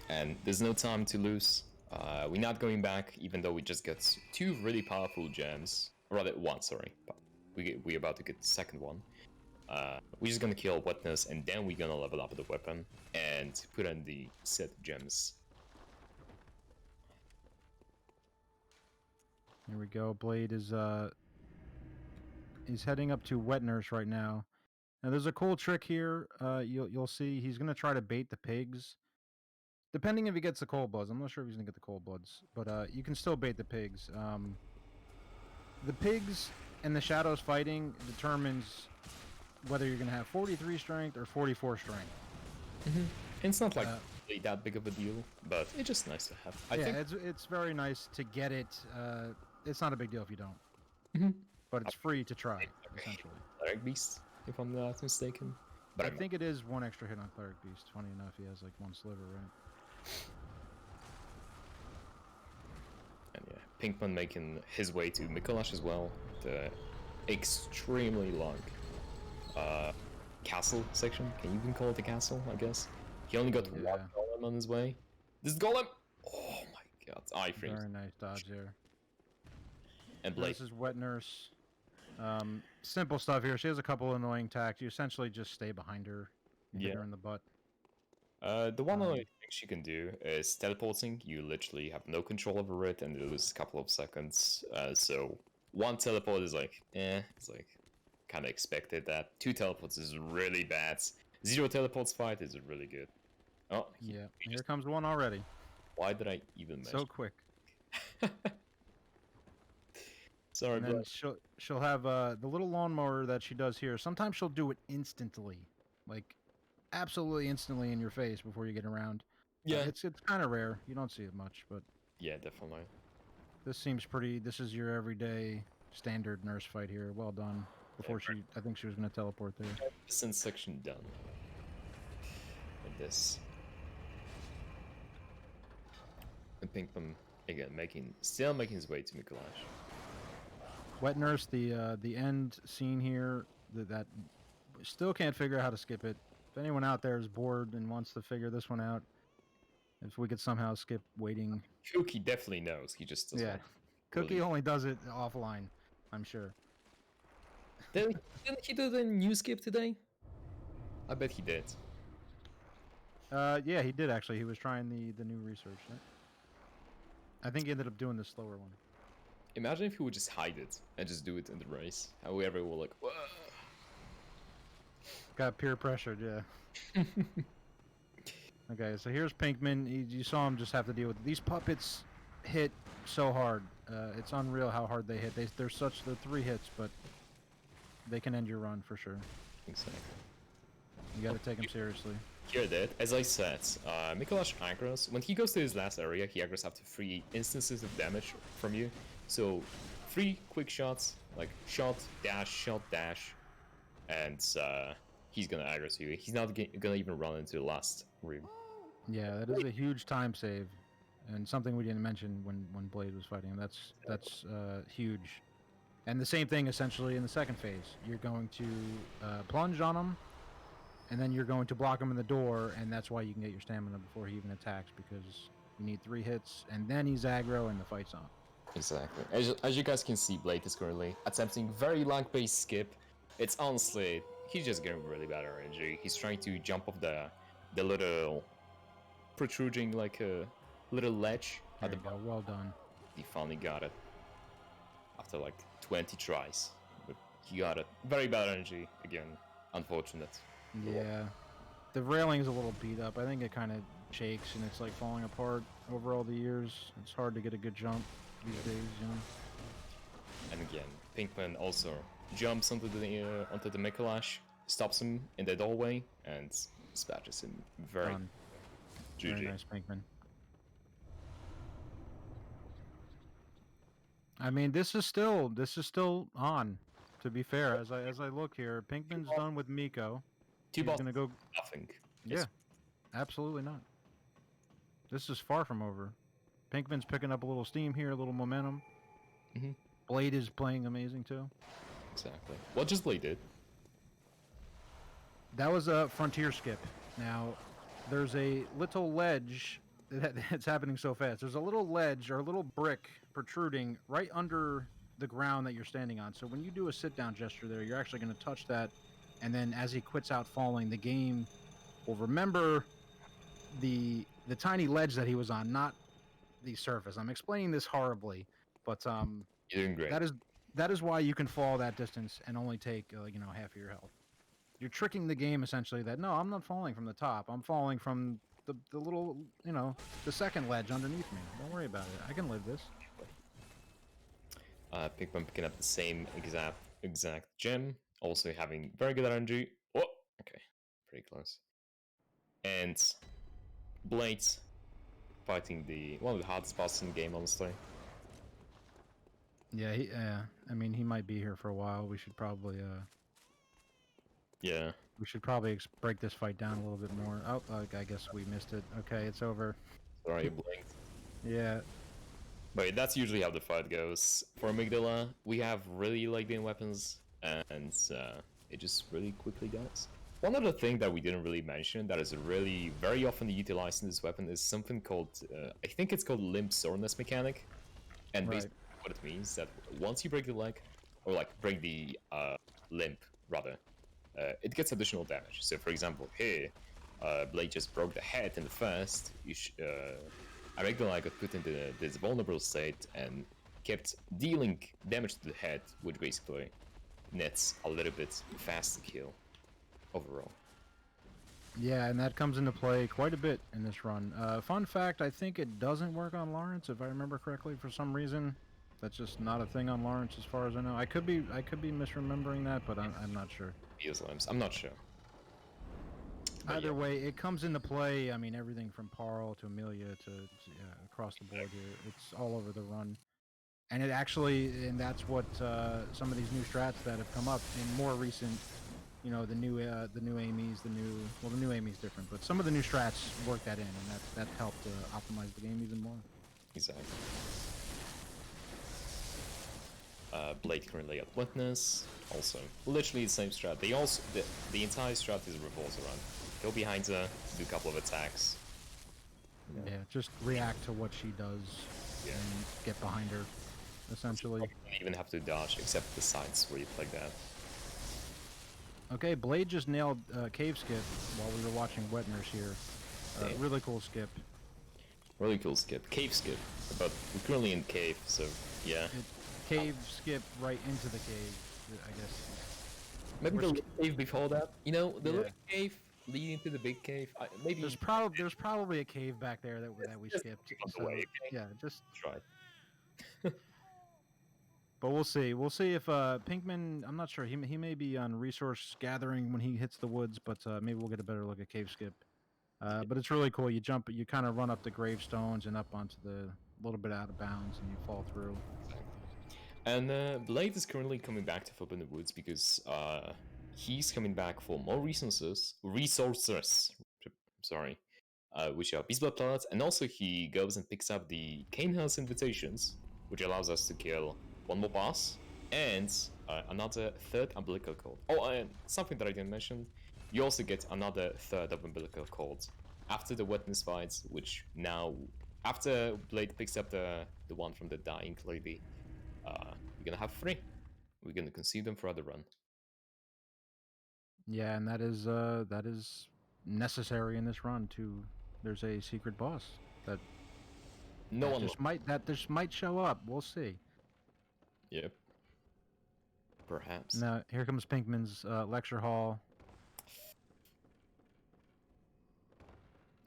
And there's no time to lose. We're not going back, even though we just got 2 really powerful gems. Rather, 1, sorry. We're about to get the second one. We're just gonna kill Wetness, and then we're gonna level up the weapon and put in the set gems. Here we go. Blade is he's heading up to Wet Nurse right now. Now there's a cool trick here. You'll see he's gonna try to bait the pigs. Depending if he gets the cold bloods, I'm not sure if he's gonna get the cold bloods, but you can still bait the pigs. The pigs and the shadows fighting determines whether you're gonna have 43 strength or 44 strength. It's not like really that big of a deal, but it's just nice to have. I think it's very nice to get it. It's not a big deal if you don't, but it's free to try essentially. Cleric Beast, if I'm not mistaken. But I think it is 1 extra hit on Cleric Beast. Funny enough, he has like 1 sliver, right? And yeah, Pinkman making his way to Mikolash as well. The extremely long castle section. Can you even call it a castle, I guess? He only got 1 golem on his way. This golem! Oh my god, iframes. Very nice dodge there. And Blade. This is Wet Nurse. Simple stuff here. She has a couple annoying attacks. You essentially just stay behind her, hit her in the butt. The one only thing she can do is teleporting. You literally have no control over it, and it loses a couple of seconds. So 1 teleport is like, it's like kind of expected. That 2 teleports is really bad. 0 teleports fight is really good. Oh, yeah. Here comes 1 already. Why did I even mention? So quick. Sorry, and then she'll have the little lawnmower that she does here. Sometimes she'll do it instantly, like absolutely instantly in your face before you get around. Yeah, it's kind of rare. You don't see it much, but yeah, definitely. this seems pretty. This is your everyday standard nurse fight here. Well done. Before I think she was going to teleport there. Percent section done. And this. And Pinkman again still making his way to Mikolash. Wet Nurse, the end scene here that still can't figure out how to skip it. If anyone out there is bored and wants to figure this one out, if we could somehow skip waiting. Cookie definitely knows. He just doesn't. Cookie only does it offline, I'm sure. Didn't he do the new skip today? I bet he did. Yeah, he did actually. He was trying the new research. Right? I think he ended up doing the slower one. Imagine if he would just hide it and just do it in the race. However, we're like, whoa. Got peer pressured, yeah. Okay, so here's Pinkman. You saw him just have to deal with it. These puppets hit so hard. It's unreal how hard they hit. They're 3 hits, but they can end your run for sure. Exactly. You got to take them seriously. Hear that? As I said, Mikolash aggros. When he goes to his last area, he aggros up to 3 instances of damage from you. So 3 quick shots, like shot, dash, and he's gonna aggro you. He's not gonna even run into the last room. Yeah, that is a huge time save, and something we didn't mention when Blade was fighting him. That's huge. And the same thing essentially in the second phase. You're going to plunge on him, and then you're going to block him in the door, and that's why you can get your stamina before he even attacks, because you need 3 hits, and then he's aggro and the fight's on. Exactly. As you guys can see, Blade is currently attempting very lag-based skip. It's honestly, he's just getting really bad RNG. He's trying to jump off the little protruding like a little ledge There you go. Well done. He finally got it after like 20 tries, but he got it. Very bad RNG again. Unfortunate. Yeah, the railing is a little beat up. I think it kind of shakes and it's like falling apart over all the years. It's hard to get a good jump these days, you know. And again, Pinkman also jumps onto the Mikolash, stops him in the doorway, and dispatches him. Very GG. Very nice, Pinkman. I mean, this is still on. To be fair, as I look here, Pinkman's done with Miko. Two He's bosses, gonna go. nothing. Yeah, absolutely not. This is far from over. Pinkman's picking up a little steam here, a little momentum. Mm-hmm. Blade is playing amazing too. Exactly. What just Blade did? That was a frontier skip. Now, there's a little ledge that's happening so fast. There's a little ledge or a little brick protruding right under the ground that you're standing on. So when you do a sit down gesture there, you're actually going to touch that. And then as he quits out falling, the game will remember the tiny ledge that he was on, not the surface. I'm explaining this horribly, but You're doing great. that is why you can fall that distance and only take half of your health. You're tricking the game essentially that no, I'm not falling from the top. I'm falling from the little, the second ledge underneath me. Don't worry about it. I can live this. Pinkman picking up the same exact gem, also having very good RNG. Oh, okay, pretty close. And Blade fighting one of the hardest bosses in the game, honestly. Yeah, I mean, he might be here for a while. We should probably Yeah. we should probably break this fight down a little bit more. Oh, I guess we missed it. Okay, it's over. Sorry, you blinked. Yeah. But that's usually how the fight goes. For Amygdala, we have really lagging weapons, and it just really quickly goes. One other thing that we didn't really mention that is really very often utilized in this weapon is something called, I think it's called limb soreness mechanic. And Right. basically what it means that once you break the leg, or like break the limb rather, it gets additional damage. So for example, here, Blade just broke the head in the first. Amygdala got put into this vulnerable state and kept dealing damage to the head, which basically nets a little bit faster kill overall. Yeah, and that comes into play quite a bit in this run. Fun fact, I think it doesn't work on Lawrence, if I remember correctly, for some reason. That's just not a thing on Lawrence as far as I know. I could be misremembering that, but I'm not sure. I'm not sure. But Either yeah. way, it comes into play. I mean, everything from Parl to Amelia to across the board here. It's all over the run. And and that's what some of these new strats that have come up in more recent, the new Amy's, the new Amy's different, but some of the new strats work that in, and that helped optimize the game even more. Exactly. Blade currently at Witness, also literally the same strat. They also the entire strat is revolves around go behind her, do a couple of attacks. Yeah, just react to what she does and get behind her, essentially. You don't even have to dodge except the sides where you like that. Okay, Blade just nailed Cave Skip while we were watching Wet Nurse here. Really cool skip. Really cool skip. Cave skip. But we're currently in cave, so yeah. Cave skip right into the cave, I guess. Maybe the little cave before that. The little Yeah. cave leading to the big cave. Maybe There's probably a cave back there that we skipped. So, yeah, just try. But we'll see. We'll see if Pinkman. I'm not sure. He may be on resource gathering when he hits the woods, but maybe we'll get a better look at Cave Skip. But it's really cool. You kind of run up the gravestones and up onto the little bit out of bounds, and you fall through. And Blade is currently coming back to Forbidden Woods because he's coming back for more resources. Sorry. Which are Beast Blood Planets, and also he goes and picks up the Cane House Invitations, which allows us to kill one more boss and another third umbilical cord. Oh, and something that I didn't mention, you also get another third of umbilical cord after the Witness fights, which now, after Blade picks up the one from the dying lady, we're gonna have 3. We're gonna consume them for the run. Yeah, and that is necessary in this run too. There's a secret boss that just might show up. We'll see. Yep. Perhaps. Now here comes Pinkman's lecture hall.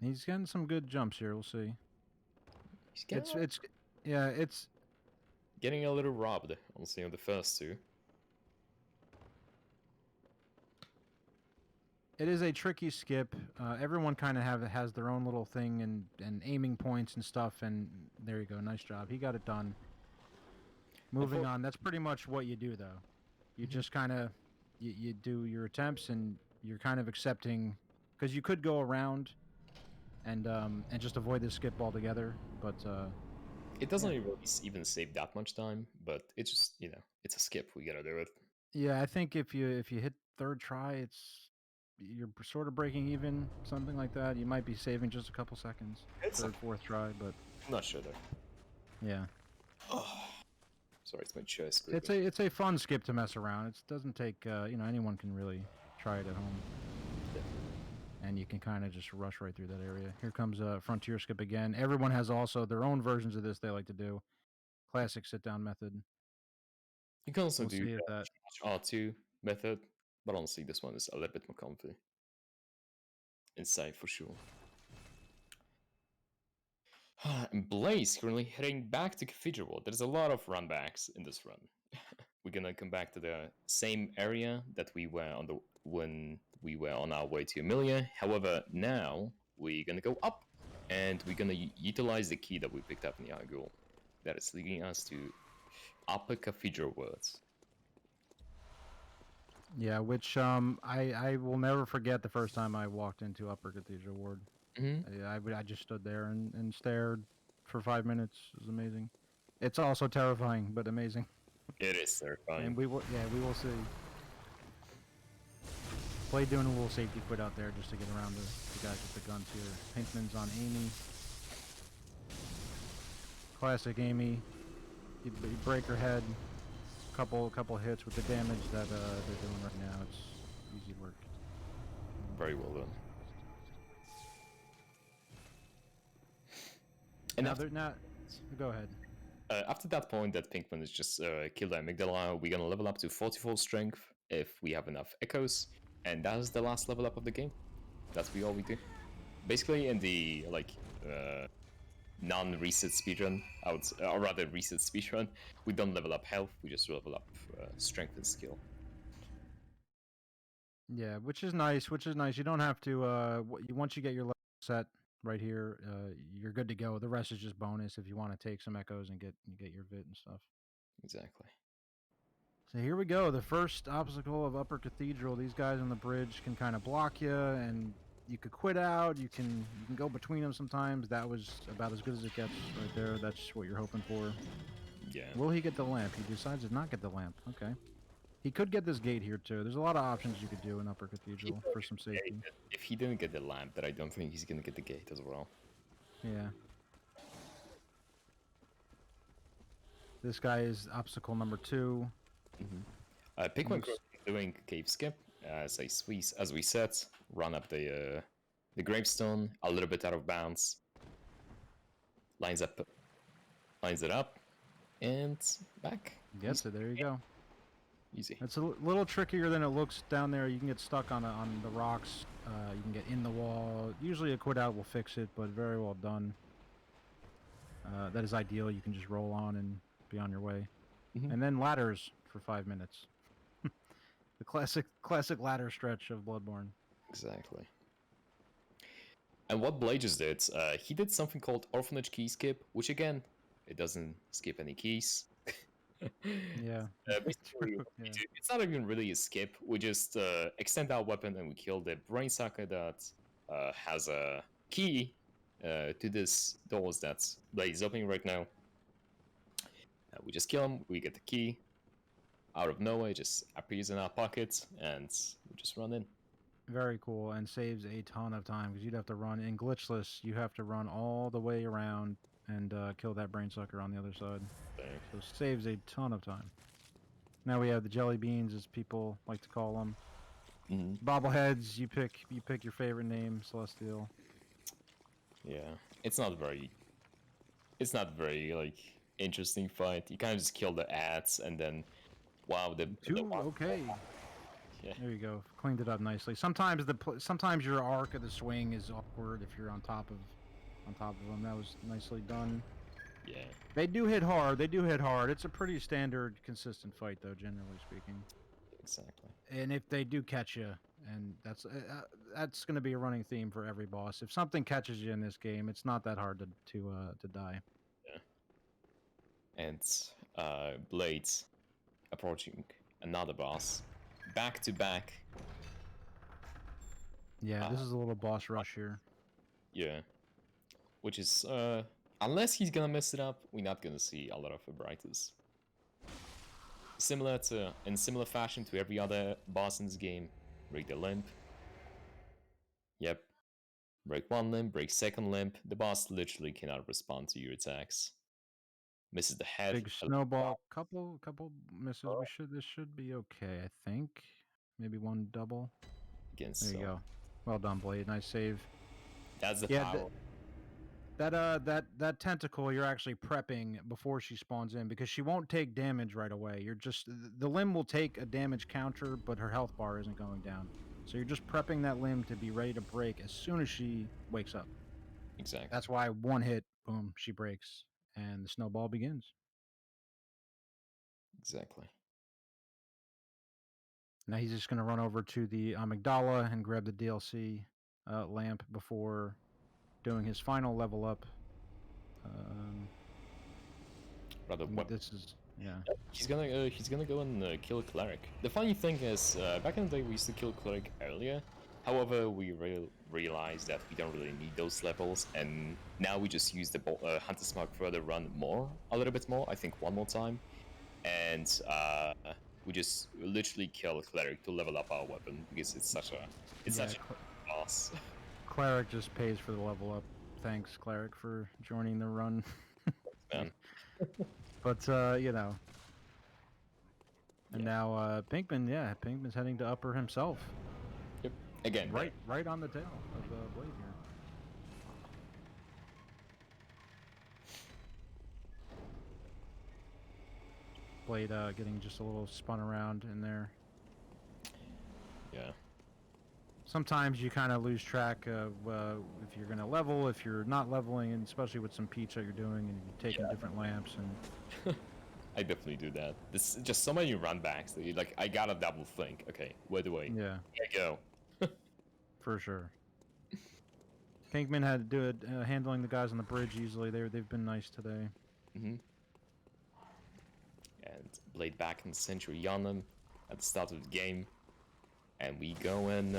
He's getting some good jumps here. We'll see. It's getting a little robbed, honestly, on the first 2. It is a tricky skip. Everyone kind of has their own little thing and aiming points and stuff. And there you go. Nice job. He got it done. Moving on. That's pretty much what you do, though. You just kind of you do your attempts, and you're kind of accepting because you could go around and just avoid this skip altogether. But It doesn't really even save that much time, but it's just it's a skip. We gotta do it. yeah, I think if you hit third try, you're sort of breaking even, something like that. You might be saving just a couple seconds, It's third, fourth try, but I'm not sure though. yeah, Oh, sorry, it's my chest. it's a fun skip to mess around. It doesn't take anyone can really try it at home. And you can kind of just rush right through that area. Here comes a frontier skip again. Everyone has also their own versions of this they like to do. Classic sit-down method. You can also We'll do see if that... the R2 method, but honestly, this one is a little bit more comfy. Inside for sure. And Blaze currently heading back to Cathedral. There's a lot of runbacks in this run. We're gonna come back to the same area that we were on when we were on our way to Amelia. However, now we're gonna go up, and we're gonna utilize the key that we picked up in the Argul. That is leading us to Upper Cathedral Words. Yeah, which I will never forget the first time I walked into Upper Cathedral Ward. I just stood there and stared for 5 minutes. It was amazing. It's also terrifying, but amazing. It is terrifying. And we will see. Play doing a little safety quit out there just to get around the guys with the guns here. Pinkman's on Amy. Classic Amy. You break her head. Couple hits with the damage that they're doing right now. It's easy work. Very well done. And now, go ahead. After that point that Pinkman is just killed Amygdala, we're gonna level up to 44 strength if we have enough echoes, and that is the last level up of the game. That's all we do. Basically, in the non-reset speedrun, or rather reset speedrun, we don't level up health, we just level up strength and skill. Yeah, which is nice. You don't have to. Once you get your level set right here, you're good to go. The rest is just bonus if you want to take some echoes and get your vit and stuff. Exactly. So here we go. The first obstacle of Upper Cathedral. These guys on the bridge can kind of block you, and you could quit out. You can go between them sometimes. That was about as good as it gets right there. That's what you're hoping for. Yeah. Will he get the lamp? He decides to not get the lamp. Okay. He could get this gate here too. There's a lot of options you could do in Upper Cathedral for some safety. If he didn't get the lamp, then I don't think he's gonna get the gate as well. Yeah. This guy is obstacle number 2. Pinkman doing cave skip as we said, run up the gravestone a little bit out of bounds, lines it up, and back. Yes, so there you go. Easy. It's a little trickier than it looks down there. You can get stuck on the rocks. You can get in the wall. Usually a quit out will fix it, but very well done. That is ideal. You can just roll on and be on your way. And then ladders for 5 minutes. The classic ladder stretch of Bloodborne. Exactly. And what Blade just did, he did something called Orphanage Key Skip, which again, it doesn't skip any keys. Yeah. Basically, it's not even really a skip. We just extend our weapon and we kill the brain sucker that has a key to this doors that Blade is opening right now. We just kill him, we get the key. Out of nowhere, it just appears in our pocket, and we just run in. Very cool, and saves a ton of time, because you'd have to run, in glitchless, you have to run all the way around and kill that brain sucker on the other side. So saves a ton of time. Now we have the jelly beans, as people like to call them. Bobbleheads, you pick your favorite name, Celestial. Yeah, it's not very like interesting fight. You kind of just kill the ads, and then wow, okay. Yeah. There you go. Cleaned it up nicely. Sometimes your arc of the swing is awkward if you're on top of them. That was nicely done. Yeah. They do hit hard. It's a pretty standard, consistent fight, though, generally speaking. Exactly. And if they do catch you, and that's going to be a running theme for every boss. If something catches you in this game, it's not that hard to die. Yeah. and Blade approaching another boss, back to back. Yeah, this is a little boss rush here. Yeah, which is unless he's gonna mess it up, we're not gonna see a lot of Ebrightus. In similar fashion to every other boss in this game, break the limb. Yep, break one limb, break second limb. The boss literally cannot respond to your attacks. Misses the head. Big snowball, couple misses. This should be okay, I think. Maybe one double. Against There you go. Well done, Blade. Nice save. That's the Yeah, power. that tentacle you're actually prepping before she spawns in because she won't take damage right away. You're just the limb will take a damage counter, but her health bar isn't going down. So you're just prepping that limb to be ready to break as soon as she wakes up. Exactly. That's why one hit, boom, she breaks, and the snowball begins. Exactly. Now he's just gonna run over to the amygdala and grab the DLC lamp before doing his final level up. Rather, what? This is yeah. He's gonna go and kill a cleric. The funny thing is, back in the day we used to kill cleric earlier. However, we realized that we don't really need those levels, and now we just use the Hunter's Mark for the run a little bit more. I think one more time, and we just literally kill a cleric to level up our weapon because it's such a boss. Cleric just pays for the level up. Thanks, Cleric, for joining the run. Man. But you know. And now Pinkman, yeah, Pinkman's heading to upper himself. Yep. Again, right on the tail of Blade here. Blade getting just a little spun around in there. Yeah. Sometimes you kind of lose track of if you're going to level, if you're not leveling, and especially with some pizza you're doing and you're taking different lamps and. I definitely do that. There's just so many run backs that you like. I gotta double think. Okay, where do I go? For sure. Pinkman had to do it handling the guys on the bridge easily. They've been nice today. And Blade back in the Century on them at the start of the game, and we go and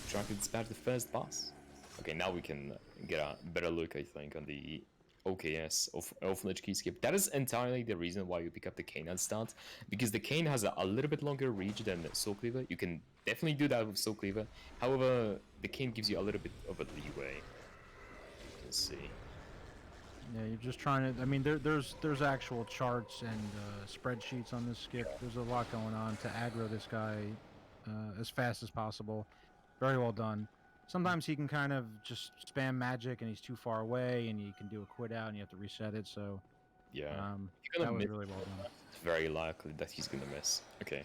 try to dispatch the first boss. Okay, now we can get a better look, I think, on the OKS of Orphanage Keyskip. That is entirely the reason why you pick up the Cane at start, because the Cane has a little bit longer reach than Soul Cleaver. You can definitely do that with Soul Cleaver. However, the Cane gives you a little bit of a leeway. Let's see. Yeah, you're just trying to. I mean, there's actual charts and spreadsheets on this skip. There's a lot going on to aggro this guy as fast as possible. Very well done. Sometimes he can kind of just spam magic and he's too far away, and you can do a quit out and you have to reset it. So yeah, that was really well done. It's very likely that he's gonna miss. Okay.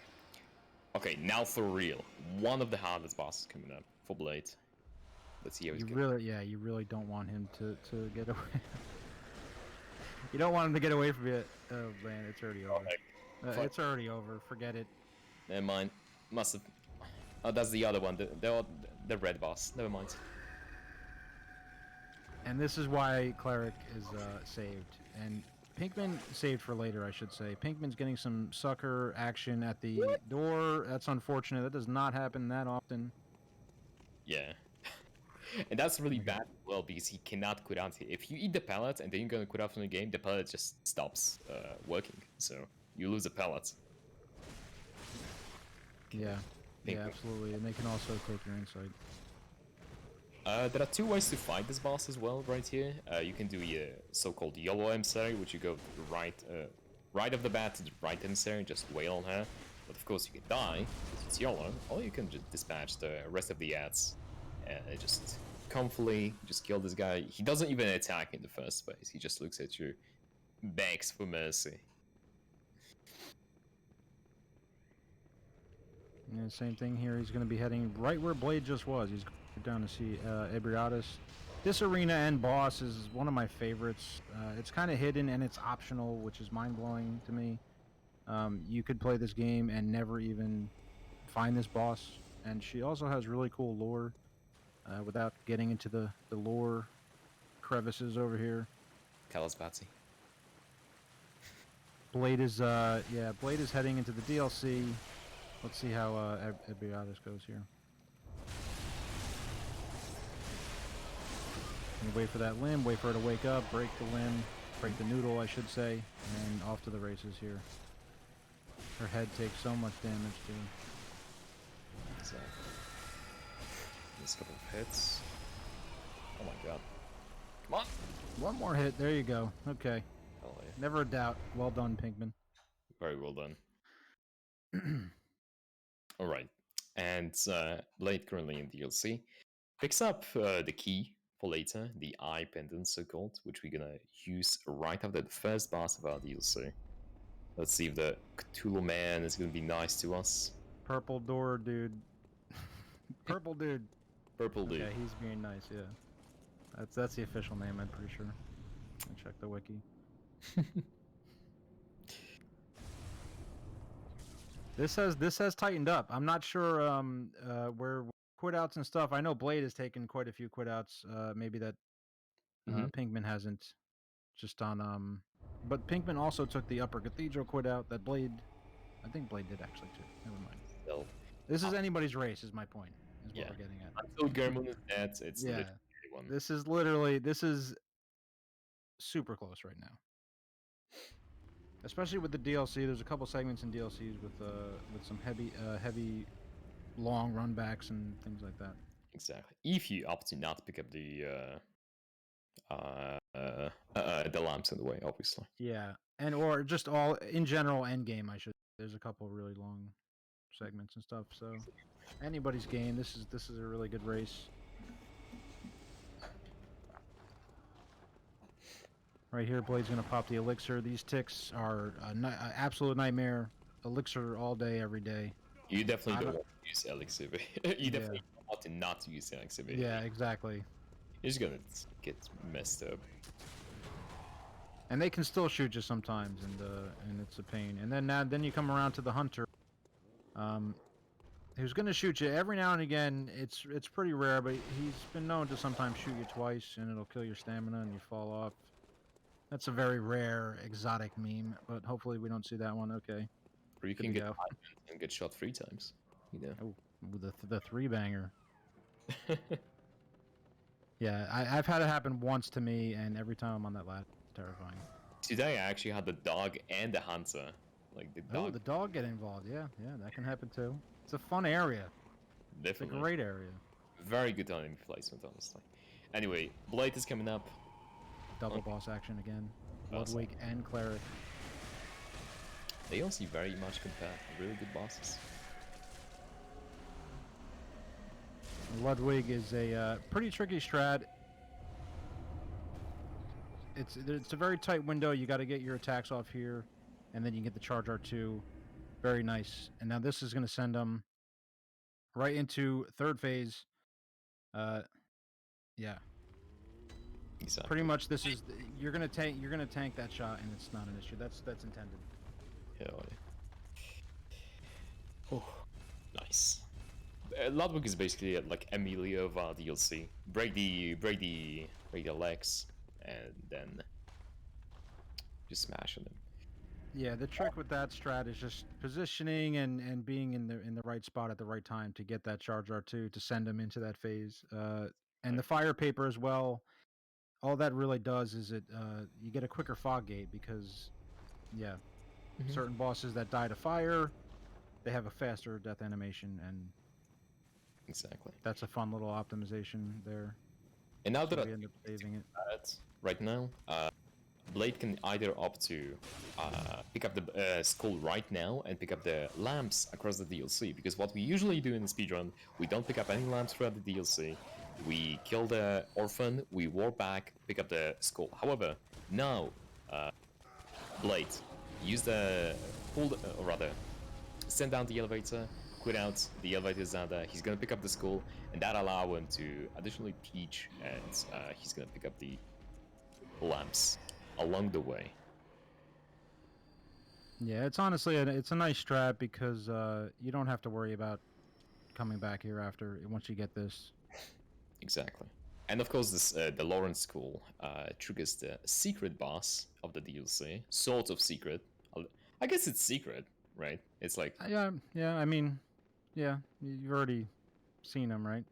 Okay, now for real. One of the hardest bosses coming up for Blade. Let's see how he's going. You really don't want him to get away. You don't want him to get away from it. Oh man, it's already over. It's already over. Forget it. Never mind. Must have. Oh, that's the other one. The red boss. Never mind. And this is why Cleric is saved. And Pinkman saved for later, I should say. Pinkman's getting some sucker action at the door. That's unfortunate. That does not happen that often. Yeah. And that's really bad as well, because he cannot quit out. If you eat the pellet and then you're gonna quit out from the game, the pellet just stops working. So you lose the pellet. Yeah. Yeah, absolutely. And they can also take your insight. There are two ways to fight this boss as well, right here. You can do a so-called YOLO emissary, which you go right off the bat to the right emissary, just wail on her. But of course you can die, because it's YOLO, or you can just dispatch the rest of the ads. And just comfortably just kill this guy. He doesn't even attack in the first place, he just looks at you, begs for mercy. Yeah, same thing here. He's going to be heading right where Blade just was. He's going down to see Ebriatus. This arena and boss is one of my favorites. It's kind of hidden and it's optional, which is mind-blowing to me. You could play this game and never even find this boss. And she also has really cool lore without getting into the lore crevices over here. Tell us, Batsy. Blade is Blade is heading into the DLC. Let's see how Ebiatis goes here. And wait for that limb, wait for her to wake up, break the limb, break the noodle, I should say, and off to the races here. Her head takes so much damage, too. Exactly. This couple of hits. Oh my god. Come on! One more hit, there you go. Okay. Oh, yeah. Never a doubt. Well done, Pinkman. Very well done. Alright. And Blade currently in DLC picks up the key for later, the eye pendant so-called, which we're gonna use right after the first boss of our DLC. Let's see if the Cthulhu man is gonna be nice to us. Purple door, dude. Purple dude. Purple dude. Yeah, he's being nice, yeah. That's the official name, I'm pretty sure. I check the wiki. This has tightened up. I'm not sure where quit outs and stuff. I know Blade has taken quite a few quit outs. Maybe that Pinkman hasn't. Just on but Pinkman also took the Upper Cathedral quit out. That Blade, I think Blade did actually too. Never mind. Still, this is anybody's race, is my point. Is what we're getting at. Until Germon is dead, it's yeah. One. This is super close right now. Especially with the DLC, there's a couple segments in DLCs with some heavy, long runbacks and things like that. Exactly. If you opt to not pick up the lamps in the way, obviously. Yeah, and or just all in general end game. There's a couple really long segments and stuff. So anybody's game. This is a really good race. Right here, Blade's gonna pop the elixir. These ticks are an absolute nightmare. Elixir all day, every day. You definitely don't want to use elixir. You definitely want to not use elixir. Yeah, exactly. You're just gonna get messed up. And they can still shoot you sometimes, and it's a pain. And then you come around to the hunter, who's gonna shoot you every now and again. It's pretty rare, but he's been known to sometimes shoot you twice, and it'll kill your stamina, and you fall off. That's a very rare, exotic meme, but hopefully we don't see that one. Okay. Or you can get and get shot 3 times. You know. Oh, the 3-banger. Yeah, I've had it happen once to me, and every time I'm on that ladder, it's terrifying. Today I actually had the dog and the hunter. Like the dog. Oh, the dog get involved. Yeah, that can happen too. It's a fun area. Definitely. It's a great area. Very good enemy placement, honestly. Anyway, Blade is coming up. Double boss action again. Ludwig and Cleric. They all see very much compared. Really good bosses. Ludwig is a pretty tricky strat. It's a very tight window. You got to get your attacks off here, and then you get the charge R2. Very nice. And now this is going to send them right into third phase. Yeah. Exactly. Pretty much, this is you're gonna tank that shot, and it's not an issue. That's intended. Hell yeah. Oh, nice. Ludwig is basically like Emilio of our DLC. Break the legs, and then just smash them. Yeah, the trick with that strat is just positioning and being in the right spot at the right time to get that charge R2 to send them into that phase. And the fire paper as well. All that really does is you get a quicker fog gate because, certain bosses that die to fire, they have a faster death animation, and exactly, that's a fun little optimization there. And now that we end up saving it right now, Blade can either opt to pick up the skull right now and pick up the lamps across the DLC, because what we usually do in the speedrun, we don't pick up any lamps throughout the DLC. We kill the orphan, we warp back, pick up the skull. However, now, Blade, use send down the elevator, quit out, the elevator is down there, he's gonna pick up the skull, and that allow him to additionally teach, and he's gonna pick up the lamps along the way. Yeah, it's honestly it's a nice strat because you don't have to worry about coming back here after once you get this. Exactly. And of course, this the Lawrence School triggers the secret boss of the DLC, sort of secret, I guess it's secret, right? It's like Yeah. I mean, yeah, you've already seen them, right?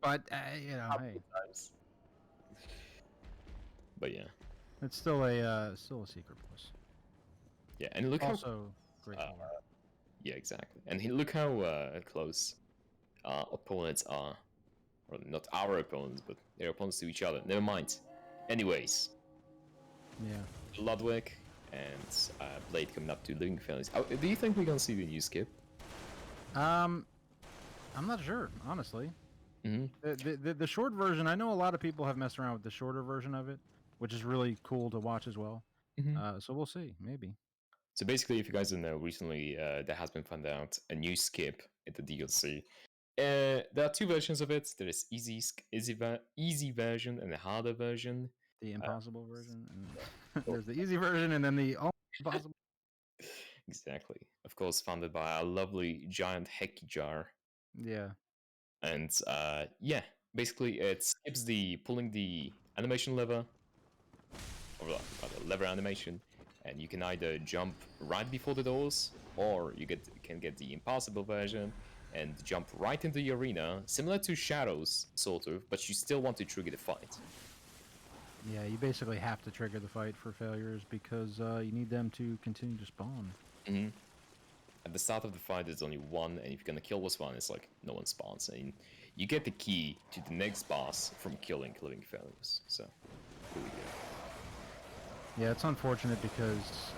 But hey, times. But yeah, it's still a secret boss. yeah, and look how Also, great uh, lore. yeah, exactly, and look how close opponents are, or not our opponents, but their opponents to each other. Never mind. Anyways, Yeah. Ludwig and Blade coming up to Living Families. Oh, do you think we're gonna see the new skip? I'm not sure, honestly. Mm-hmm. The short version, I know a lot of people have messed around with the shorter version of it, which is really cool to watch as well. Mm-hmm. So we'll see, maybe. So basically, if you guys don't know, recently there has been found out a new skip in the DLC. There are two versions of it. There is easy version and a harder version. The Uh, impossible version, and oh, there's the easy version, and then the almost impossible. exactly. Of course, funded by a lovely giant Heki jar. Yeah. And yeah, basically it skips the pulling the animation lever, or rather lever animation, and you can either jump right before the doors, or you can get the impossible version and jump right into the arena, similar to Shadows, sort of, but you still want to trigger the fight. Yeah, you basically have to trigger the fight for failures because you need them to continue to spawn. Mm-hmm. At the start of the fight, there's only one, and if you're gonna kill this one, it's like no one spawns, and you get the key to the next boss from killing living failures. So, really good. Yeah, it's unfortunate because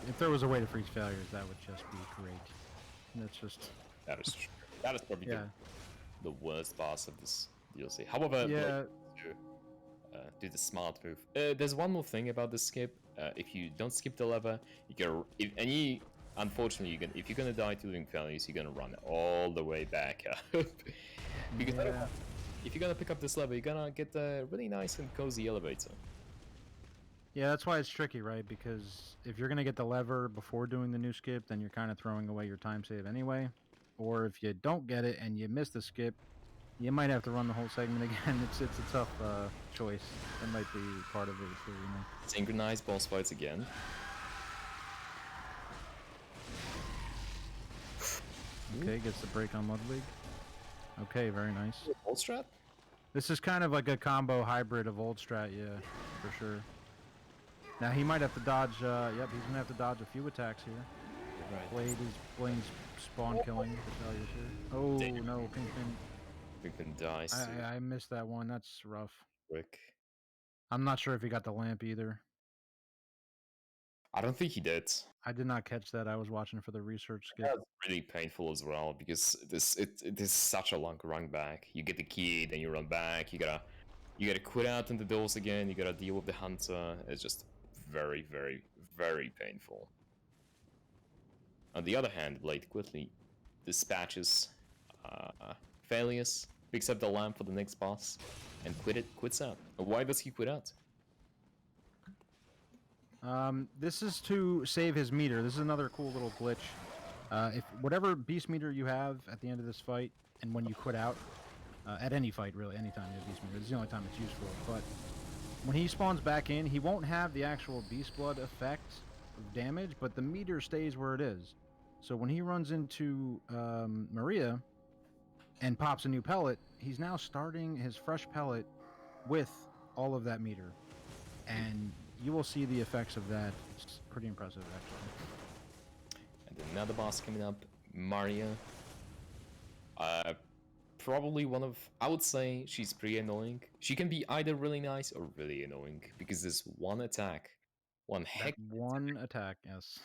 if there was a way to freeze failures, that would just be great. That's just That is true. That is probably yeah, the worst boss of this DLC. However, yeah. Blade do the smart move. There's one more thing about the skip. If you don't skip the lever, you can. Unfortunately, if you're gonna die to living failures, you're gonna run all the way back up. Because Yeah. if you're gonna pick up this lever, you're gonna get a really nice and cozy elevator. Yeah, that's why it's tricky, right? Because if you're gonna get the lever before doing the new skip, then you're kind of throwing away your time save anyway. Or if you don't get it and you miss the skip, you might have to run the whole segment again. It's a tough choice. That might be part of it too, Synchronized boss fights again. Okay, gets the break on Ludwig. Okay, very nice. Old strat? This is kind of like a combo hybrid of old strat, yeah, for sure. Now he might have to dodge. Yep, he's gonna have to dodge a few attacks here. Right. Blade's spawn killing the failures here. Oh Damn. no, Pinkman. Pinkman dies too. I missed that one. That's rough. Quick. I'm not sure if he got the lamp either. I don't think he did. I did not catch that. I was watching for the research skip. That's really painful as well because it is such a long run back. You get the key, then you run back. You gotta quit out in the doors again. You gotta deal with the hunter. It's just very, very, very painful. On the other hand, Blade quickly dispatches failures, picks up the lamp for the next boss, and quits out. Why does he quit out? This is to save his meter. This is another cool little glitch. If whatever beast meter you have at the end of this fight, and when you quit out, at any fight really, anytime you have beast meter, this is the only time it's useful. But when he spawns back in, he won't have the actual beast blood effect of damage, but the meter stays where it is. So when he runs into Maria and pops a new pellet, he's now starting his fresh pellet with all of that meter, and you will see the effects of that. It's pretty impressive, actually. And another boss coming up, Maria. Probably one of, I would say she's pretty annoying. She can be either really nice or really annoying because there's one attack, one heck One attack, yes.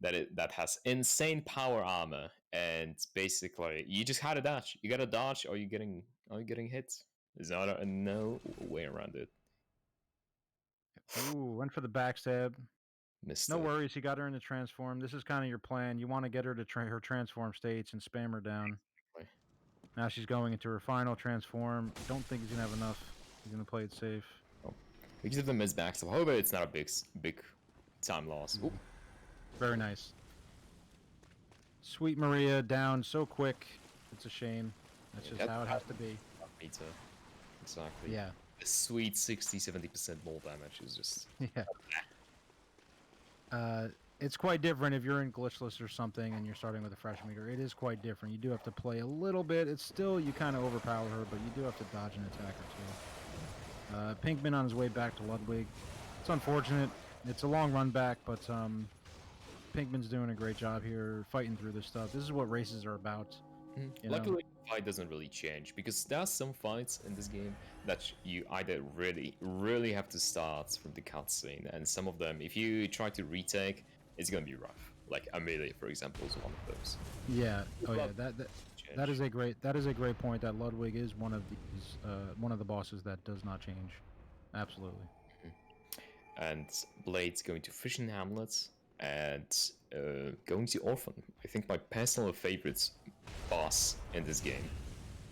that has insane power armor, and basically you just had to dodge. You gotta dodge, or you getting hit. There's no way around it. Ooh, went for the backstab. Missed No it. worries, he got her into transform. This is kind of your plan. You want to get her to her transform states and spam her down. Now she's going into her final transform. Don't think he's gonna have enough. He's gonna play it safe. Oh. Because of the miss backstab. However, it's not a big time loss. Ooh. Very nice. Sweet Maria down so quick. It's a shame. That's just how it has to be. Meter. Exactly. Yeah. A sweet 60-70% more damage is just. Yeah. It's quite different if you're in glitchless or something and you're starting with a fresh meter. It is quite different. You do have to play a little bit. It's still, you kind of overpower her, but you do have to dodge an attack or two. Pinkman on his way back to Ludwig. It's unfortunate. It's a long run back, but Pinkman's doing a great job here fighting through this stuff. This is what races are about. You know? Luckily, the fight doesn't really change because there are some fights in this game that you either really have to start from the cutscene, and some of them, if you try to retake, it's gonna be rough. Like Amelia, for example, is one of those. Yeah. Oh yeah. That is a great point. That Ludwig is one of these one of the bosses that does not change. Absolutely. And Blade's going to Fishing Hamlet and going to Orphan. I think my personal favorite boss in this game.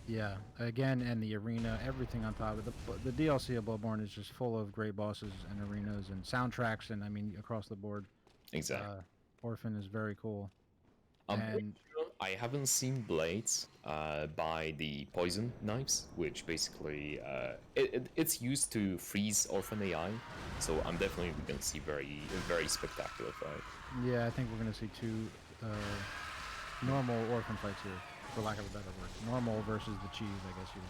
Yeah. Again, and the arena, everything on top of the DLC of Bloodborne is just full of great bosses and arenas and soundtracks, and I mean across the board. Exactly. Orphan is very cool. I'm pretty And sure I haven't seen Blades by the poison knives, which basically it's used to freeze Orphan AI. So I'm definitely gonna see very spectacular fight. yeah, I think we're gonna see two normal Orphan fights here, for lack of a better word. Normal versus the cheese, I guess you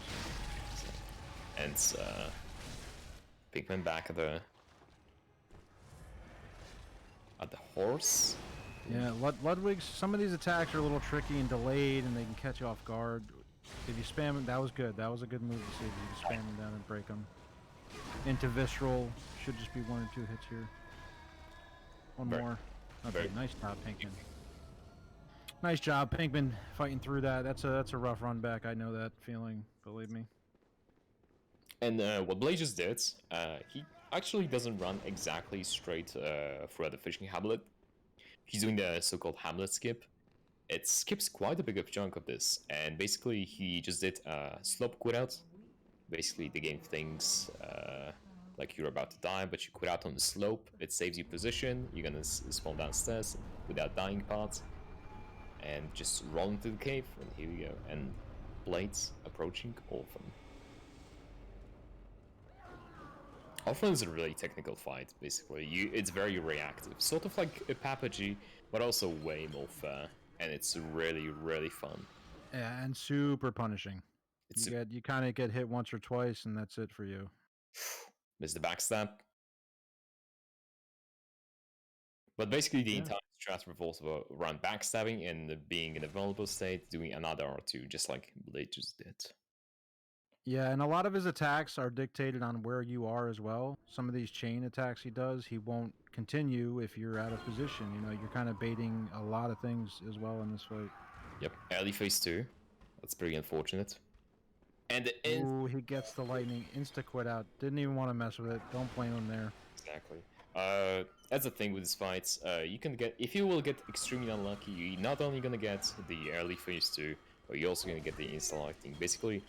would say. And Pinkman back at the horse. Yeah, Ludwig's, some of these attacks are a little tricky and delayed, and they can catch you off guard. If you spam them, that was good. That was a good move to see. If you can spam them down and break them. Into Visceral, should just be 1 or 2 hits here. One more. Okay, nice job, Pinkman. Nice job, Pinkman, fighting through that. That's a rough run back. I know that feeling, believe me. And what Blade just did, he actually doesn't run exactly straight throughout the fishing hamlet. He's doing the so-called hamlet skip. It skips quite a big chunk of this, and basically he just did a slope quit out. Basically the game thinks like you're about to die, but you quit out on the slope. It saves you position. You're gonna spawn downstairs without dying part, and just roll into the cave. And here we go. And Blade's approaching Orphan. Orphan is a really technical fight, basically. It's very reactive, sort of like a PUBG, but also way more fair, and it's really fun. Yeah, and super punishing. You kind of get hit once or twice, and that's it for you. Miss the backstab. But basically, the entire strat revolves around backstabbing and being in a vulnerable state, doing another R2, just like Blade just did. Yeah, and a lot of his attacks are dictated on where you are as well. Some of these chain attacks he does, he won't continue if you're out of position. You know, you're kind of baiting a lot of things as well in this fight. Yep, early phase 2. That's pretty unfortunate. And ooh, he gets the lightning, insta quit out. Didn't even want to mess with it. Don't blame him there. Exactly. That's the thing with these fights. You can get, if you will get extremely unlucky, you're not only gonna get the early phase 2, but you're also gonna get the insta lightning. Basically,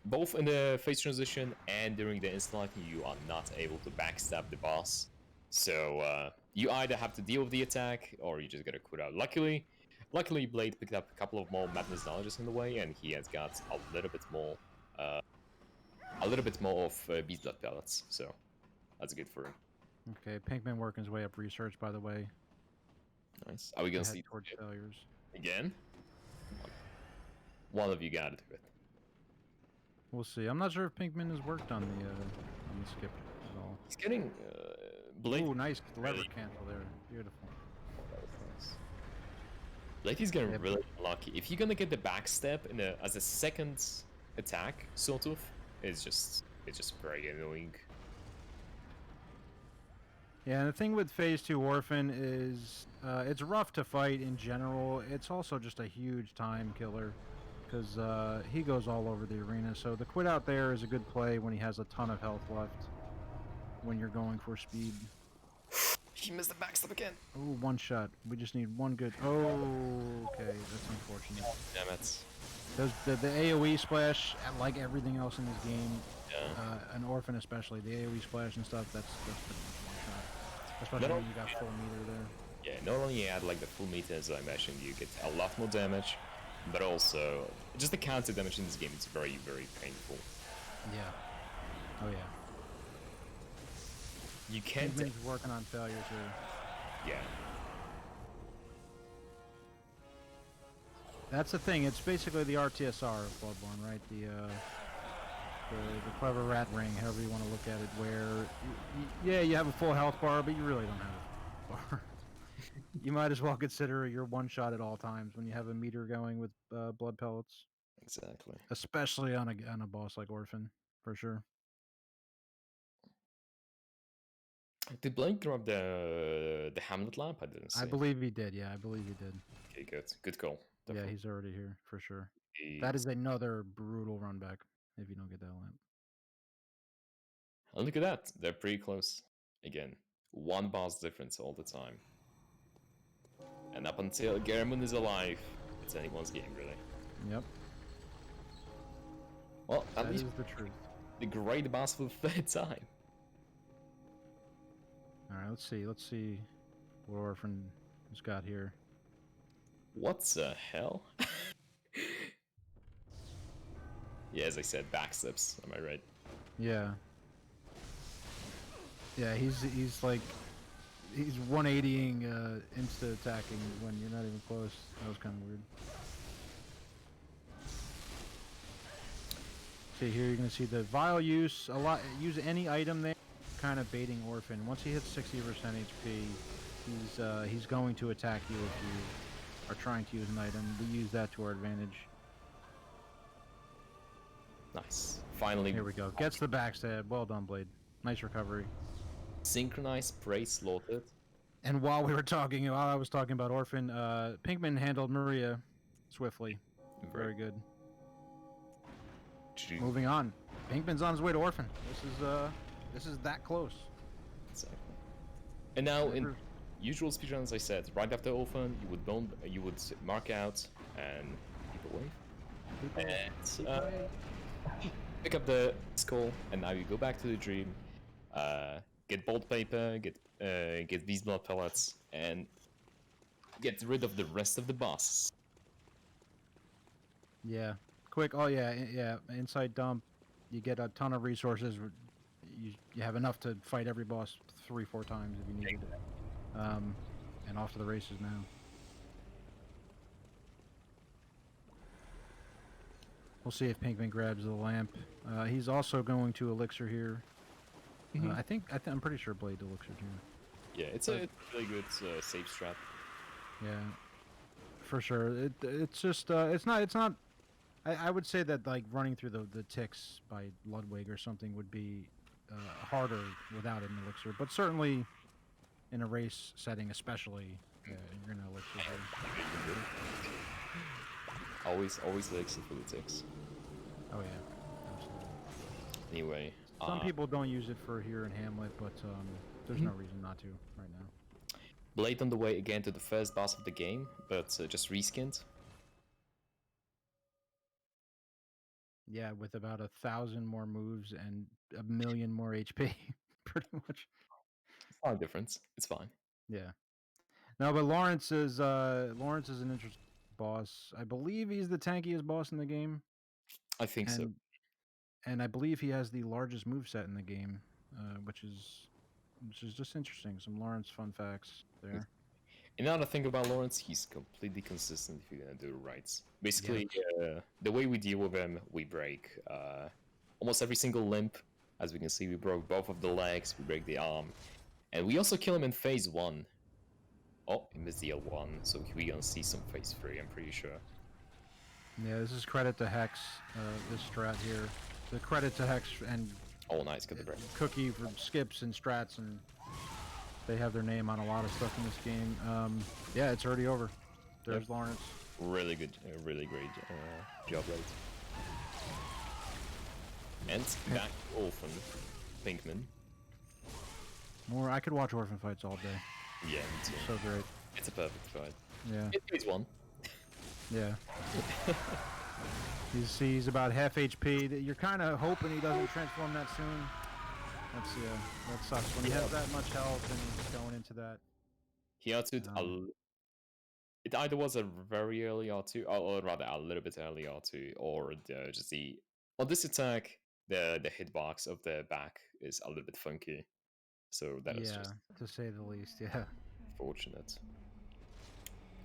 both in the phase transition and during the insta lightning, you are not able to backstab the boss. So you either have to deal with the attack, or you just gotta quit out. Luckily, Blade picked up a couple of more madness knowledges in the way, and he has got a little bit more of beast blood pellets. So that's good for him. Okay, Pinkman working his way up research, by the way. Nice. Are we gonna see towards failures again? One of you got to do it. We'll see. I'm not sure if Pinkman has worked on the skip at all. He's getting Blade. Ooh, nice lever cancel there. Beautiful. Blade is getting really lucky. If you're gonna get the backstep as a second attack, sort of, it's just very annoying. Yeah, and the thing with Phase 2 Orphan is it's rough to fight in general. It's also just a huge time killer because he goes all over the arena. So the quit out there is a good play when he has a ton of health left when you're going for speed. He missed the backstab again. Oh, one shot. We just need one good... Oh, okay. That's unfortunate. Damn it. The AoE splash, like everything else in this game, yeah. An Orphan especially, the AoE splash and stuff, that's one shot. Especially when you got full meter there. Yeah, not only you add like the full meter as I mentioned, you get a lot more damage, but also just the counter damage in this game is very painful. Yeah. Oh yeah. You can't. Pinkman's working on failures here. Yeah. That's the thing. It's basically the RTSR of Bloodborne, right? The clever rat ring, however you want to look at it, where yeah, you have a full health bar, but you really don't have a full bar. You might as well consider your one shot at all times when you have a meter going with blood pellets, Exactly. especially on a boss like Orphan, for sure. Did Blake grab the Hamlet lamp? I didn't see. I believe he did. Yeah, I believe he did. Okay, good. Good call. Yeah, Definitely. he's already here for sure. That He's- is another brutal run back if you don't get that lamp. And look at that. They're pretty close. Again, one boss difference all the time. And up until Gehrman is alive, it's anyone's game, really. Yep, Well, at that least is the truth. the great boss for the third time. All right, let's see. Let's see what Orphan has got here. What the hell? Yeah, as I said, backsteps. Am I right? Yeah. Yeah, he's like he's 180ing insta attacking when you're not even close. That was kind of weird. See here, you're gonna see the vile use a lot. Use any item there, kind of baiting Orphan. Once he hits 60% HP, he's going to attack you if you are trying to use an item. We use that to our advantage. Nice. Finally. Here we go. Gets the backstab. Well done, Blade. Nice recovery. Synchronized prey slaughtered. And while I was talking about Orphan, Pinkman handled Maria swiftly. Very good. Moving on. Pinkman's on his way to Orphan. This is that close. Exactly. And now, in usual speedrun, as I said, right after Orphan, you would mark out and keep away. And pick up the skull, and now you go back to the dream. Get bolt paper, get these blood pellets, and get rid of the rest of the boss. Yeah. Quick. Oh yeah, yeah. Inside dump. You get a ton of resources. You have enough to fight every boss 3-4 times if you need it. And off to the races now. We'll see if Pinkman grabs the lamp. He's also going to elixir here. I'm pretty sure Blade elixir too. Yeah, it's a really good safe strat. Yeah, for sure. It's just it's not. I would say that like running through the ticks by Ludwig or something would be harder without an elixir, but certainly in a race setting, especially, you're gonna elixir here. Always elixir for the ticks. Oh yeah, absolutely. Anyway, some people don't use it for here in Hamlet, but there's no reason not to right now. Blade on the way again to the first boss of the game, but just reskinned. Yeah, with about 1,000 more moves and 1,000,000 more HP, pretty much. It's not a difference. It's fine. Yeah. No, but Lawrence is an interesting boss. I believe he's the tankiest boss in the game. I think so. And I believe he has the largest moveset in the game, which is just interesting. Some Lawrence fun facts there. And now to think about Lawrence, he's completely consistent if you're gonna do the rights. Basically, the way we deal with him, we break almost every single limb. As we can see, we broke both of the legs, we break the arm. And we also kill him in phase 1. Oh, he missed the L1, so we're gonna see some phase 3, I'm pretty sure. Yeah, this is credit to Hex, this strat here. The credit to Hex and Oh, nice, got the break. Cookie for skips and strats, and they have their name on a lot of stuff in this game. Yeah, it's already over. There's Lawrence. Really good, really great job, right? And back to Orphan, Pinkman. I could watch Orphan fights all day. Yeah, me too. So great. It's a perfect fight. Yeah. It phase 1. Yeah. He's about half HP. You're kind of hoping he doesn't transform that soon. That sucks when he has that much health and he's going into that. He had to. It either was a very early R2, or rather a little bit early R2, or just the. On this attack, the hitbox of the back is a little bit funky. So that is just. To say the least, yeah. unfortunate.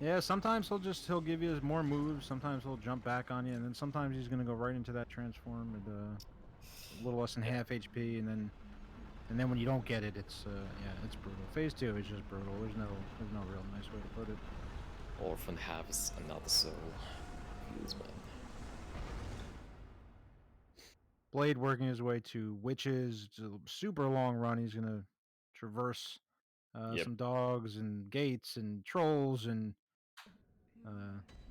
Yeah, sometimes he'll give you more moves. Sometimes he'll jump back on you, and then sometimes he's gonna go right into that transform with a little less than half HP, and then when you don't get it, it's yeah, it's brutal. Phase 2 is just brutal. There's no real nice way to put it. Orphan has another soul. Feels bad. Blade working his way to witches. It's a super long run. He's gonna traverse Yep. some dogs and gates and trolls and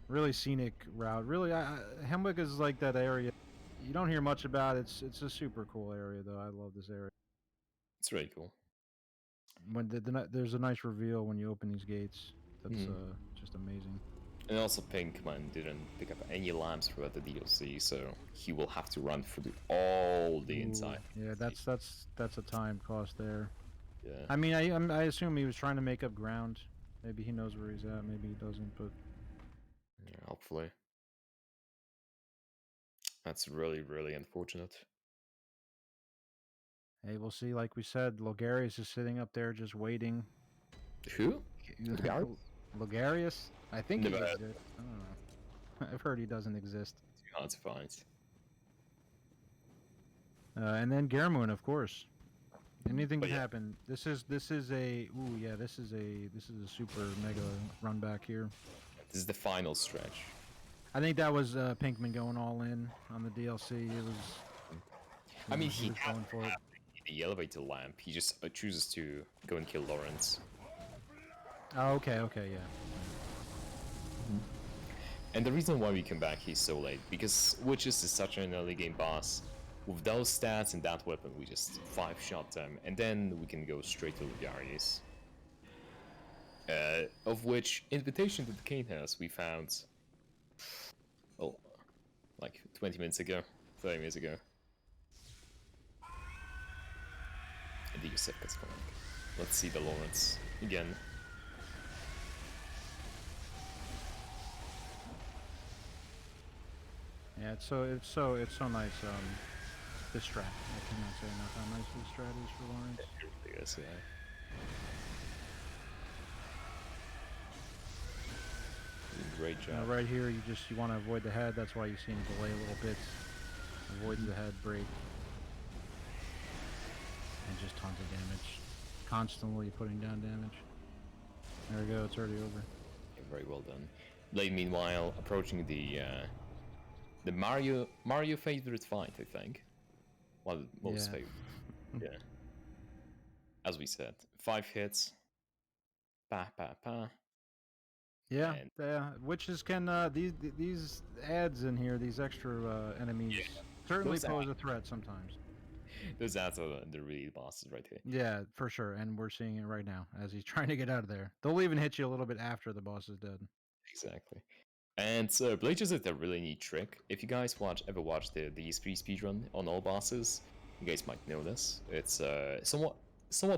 really scenic route. Really, Hemwick is like that area. You don't hear much about it. It's a super cool area though. I love this area. It's really cool. When there's a nice reveal when you open these gates. That's just amazing. And also Pinkman didn't pick up any lamps throughout the DLC, so he will have to run through all the inside. Yeah, that's a time cost there. Yeah. I mean, I assume he was trying to make up ground. Maybe he knows where he's at. Maybe he doesn't. But Yeah, hopefully. That's really, really unfortunate. hey, we'll see. Like we said, Logarius is sitting up there just waiting. Who? Logarius? I think he Never heard. exists. I don't know. I've heard he doesn't exist. Too hard to find. And then Garmoon, of course. Anything But can yeah. happen. This is a this is a super mega run back here. This is the final stretch. I think that was Pinkman going all in on the DLC. It was. I mean, he was going for it. the elevator lamp. He just chooses to go and kill Lawrence. Oh, okay, yeah. And the reason why we come back here so late, because Witches is such an early game boss. With those stats and that weapon, we just 5-shot them, and then we can go straight to Lugarius. Of which, Invitation to the Cane House we found, well, like 20 minutes ago, 30 minutes ago. And the Yusef gets going. Let's see the Lawrence again. Yeah, it's so nice. This strat. I cannot say enough how nice this strat is for Lawrence. It really is, yeah. Great job. Right here, you want to avoid the head. That's why you see him delay a little bit. Avoids the head break. And just tons of damage. Constantly putting down damage. There we go. It's already over. Yeah, very well done. Blade, meanwhile, approaching the Mario favorite fight, I think. One of the most favorite. Yeah. As we said, 5 hits. Pa pa pa. Yeah, And witches can these ads in here, these extra enemies, certainly Those pose a threat sometimes. Those ads are the real bosses right here. Yeah, for sure, and we're seeing it right now as he's trying to get out of there. They'll even hit you a little bit after the boss is dead. Exactly. And so Blade just did a really neat trick. If you guys ever watched the E3 speedrun on all bosses, you guys might know this. It's somewhat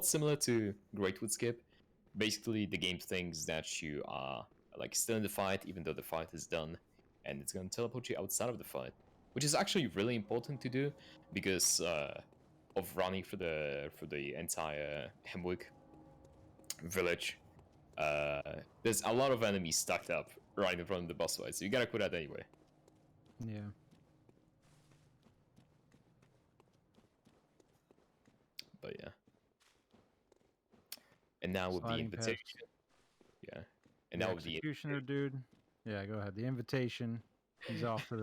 similar to Greatwood Skip. Basically, the game thinks that you are like still in the fight, even though the fight is done, and it's going to teleport you outside of the fight, which is actually really important to do because of running for the entire Hemwick village. There's a lot of enemies stacked up right in front of the boss fight, so you gotta quit that anyway. Yeah. But yeah. And now with the Sliding invitation. past. Yeah. And now with the executioner dude. Yeah, go ahead. The invitation. He's off to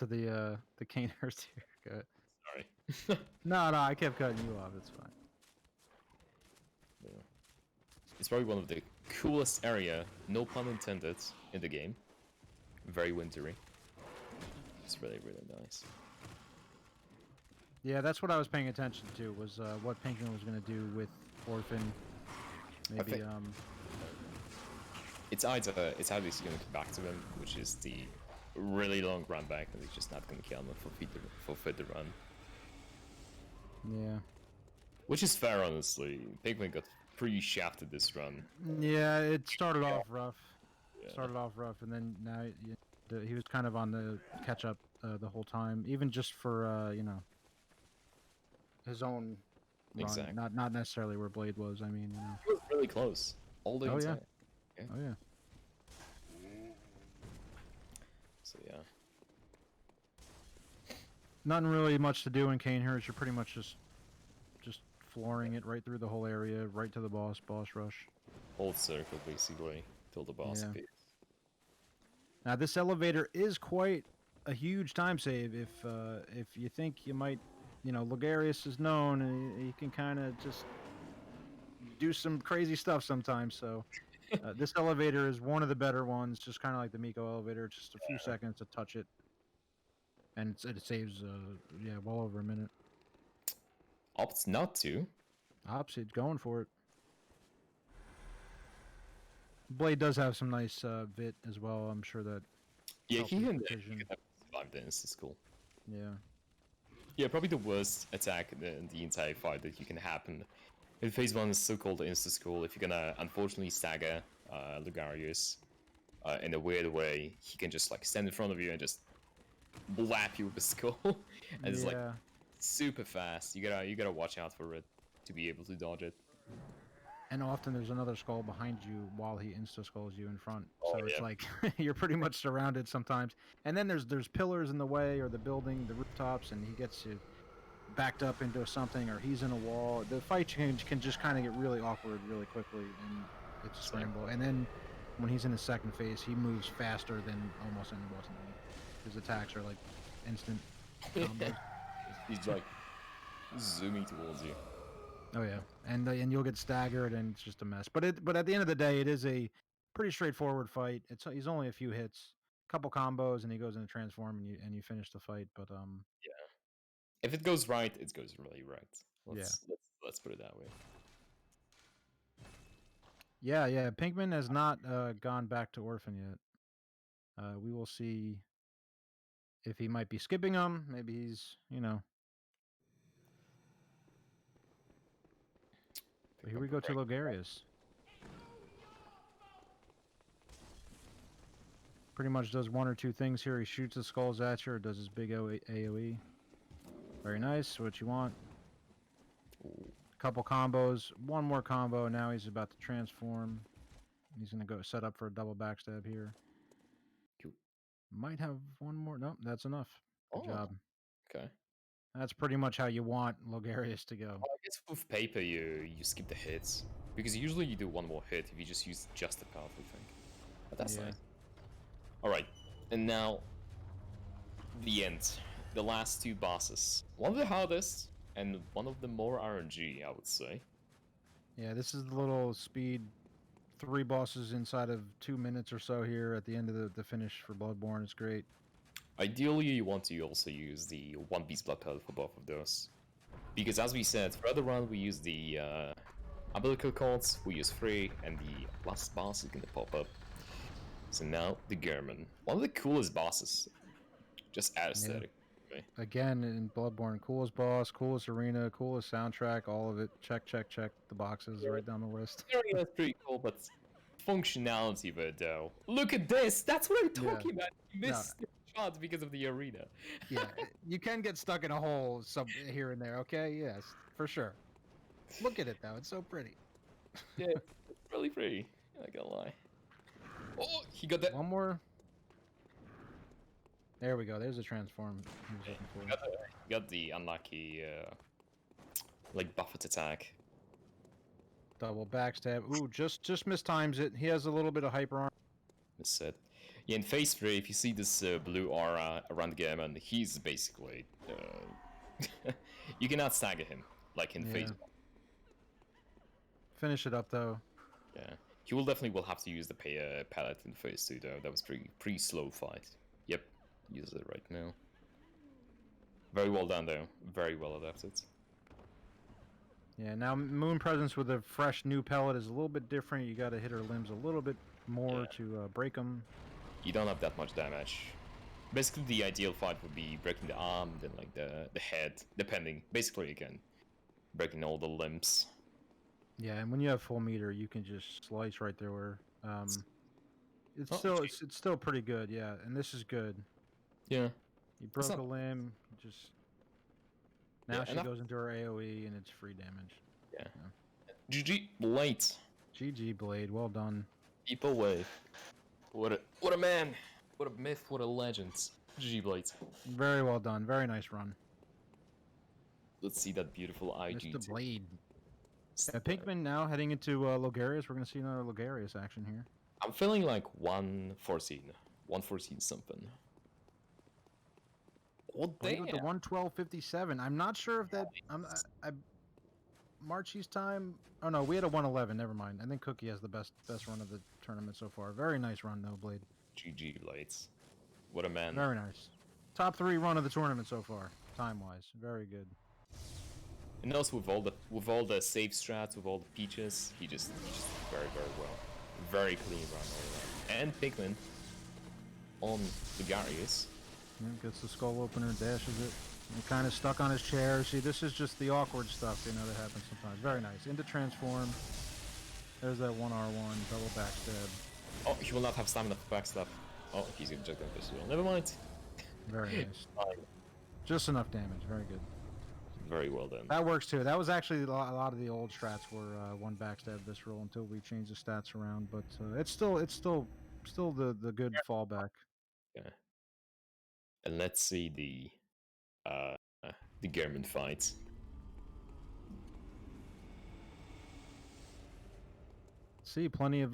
the cane hurst here. Go ahead. Sorry. No, I kept cutting you off. It's fine. Yeah. It's probably one of the coolest area, no pun intended, in the game. Very wintry. It's really, really nice. Yeah, that's what I was paying attention to, was what Pinkman was going to do with Orphan. Maybe, It's either he's going to come back to him, which is the really long run back, and he's just not going to kill him for fit the run. Yeah. Which is fair, honestly. Pinkman got pretty shafted this run. Yeah, it started off rough. And then now he was kind of on the catch up the whole time, even just for his own run, Exactly. not necessarily where Blade was. I mean, It was really close. all the Oh yeah. entire. Yeah. Oh yeah. So yeah. Nothing really much to do in Canehurst. You're pretty much just flooring it right through the whole area, right to the boss rush. Hold circle basically till the boss Yeah. appears. Now this elevator is quite a huge time save. If you think you might, Logarius is known, and he can kind of just do some crazy stuff sometimes. So this elevator is one of the better ones. Just kind of like the Miko elevator, just a few seconds to touch it, and it saves yeah, well over a minute. Opts not to. Opposite, going for it. Blade does have some nice vit as well. I'm sure that Yeah, helped he his can precision. have survived the insta school. Yeah. Yeah, probably the worst attack in the entire fight that you can happen. In phase 1 is so-called insta school. If you're gonna unfortunately stagger Lugarius in a weird way, he can just like stand in front of you and just blap you with the skull. And it's like Yeah. super fast. You gotta watch out for it to be able to dodge it. And often there's another skull behind you while he insta skulls you in front. Oh, So it's yeah. like you're pretty much surrounded sometimes. And then there's pillars in the way, or the building, the rooftops, and he gets you backed up into something, or he's in a wall. The fight can just kind of get really awkward really quickly, and it's a scramble. And then when he's in his second phase, he moves faster than almost any boss in the game. His attacks are like instant combos. He's like zooming towards you. Oh yeah, and you'll get staggered, and it's just a mess. But at the end of the day, it is a pretty straightforward fight. He's only a few hits, couple combos, and he goes into transform, and you finish the fight. But Yeah. If it goes right, it goes really right. yeah, Let's put it that way. yeah. Pinkman has not gone back to Orphan yet. We will see if he might be skipping him. Maybe he's But here we go to Logarius. Pretty much does one or two things here. He shoots the skulls at you, or does his big AoE. Very nice. What you want? Couple combos. One more combo. Now he's about to transform. He's going to go set up for a double backstab here. Cool. Might have one more. Nope, that's enough. Good job. Okay. That's pretty much how you want Logarius to go. Well, I guess with paper you skip the hits because usually you do one more hit if you just use just the powerful thing. But that's nice. All right, and now the end. The last two bosses. One of the hardest and one of the more RNG, I would say. Yeah, this is the little speed 3 bosses inside of 2 minutes or so here at the end of the finish for Bloodborne. It's great. Ideally, you want to also use the One Piece Blood Pellet for both of those. Because as we said, further on we use the umbilical cords, we use 3, and the last boss is gonna pop up. So now, the German. One of the coolest bosses. Just aesthetic. Yeah. Again, in Bloodborne, coolest boss, coolest arena, coolest soundtrack, all of it. Check the boxes right down the list. That's pretty cool, but functionality of it though. Look at this! That's what I'm talking about! You missed the shot because of the arena. Yeah, you can get stuck in a hole here and there, okay? Yes, for sure. Look at it though, it's so pretty. Yeah, it's really pretty. I'm not gonna lie. Oh, he got that. One more. There we go. There's a transform. Got the unlucky, like buffet attack. Double backstab. Ooh, just mistimes it. He has a little bit of hyper arm. Miss it. Yeah, in phase 3, if you see this blue aura around Gammon, he's basically you cannot stagger him like in phase 1. Finish it up though. Yeah, he will definitely have to use the pallet in phase 2 though. That was pretty slow fight. Yep, use it right now. Very well done though. Very well adapted. Yeah, now Moon Presence with a fresh new pellet is a little bit different. You got to hit her limbs a little bit more to break them. You don't have that much damage. Basically, the ideal fight would be breaking the arm, then like the head, depending. Basically, again, breaking all the limbs. Yeah, and when you have full meter, you can just slice right there. Where it's still pretty good. Yeah, and this is good. Yeah. You broke a limb. Just now she goes into her AOE and it's free damage. Yeah. GG late. GG Blade, well done. People wave. What a man! What a myth! What a legend! GG Blades. Very well done. Very nice run. Let's see that beautiful IG. Mr. Blade. Yeah, Pinkman now heading into Logarius. We're going to see another Logarius action here. I'm feeling like 114. 114 something. Oh, Blade damn! with the 112.57. I'm not sure if that... Marchie's time... Oh, no, we had a 111. Never mind. I think Cookie has the best run of the tournament so far. Very nice run, though, Blade. GG Blades. What a man. Very nice. Top 3 run of the tournament so far, time-wise. Very good. And also with all the safe strats, with all the peaches, he just very well. Very clean run all around. And Pinkman on Logarius. Yeah, gets the skull opener, dashes it. And kind of stuck on his chair. See, this is just the awkward stuff, you know, that happens sometimes. Very nice. Into transform. There's that 1R1, double backstab. Oh, he will not have stamina for backstab. Oh, he's gonna check that as well. Never mind. Very nice. Just enough damage. Very good. Very well done. That works too. That was actually a lot of the old strats were one backstab visceral until we changed the stats around. But it's still the good fallback. Yeah. And let's see the German fight. See, plenty of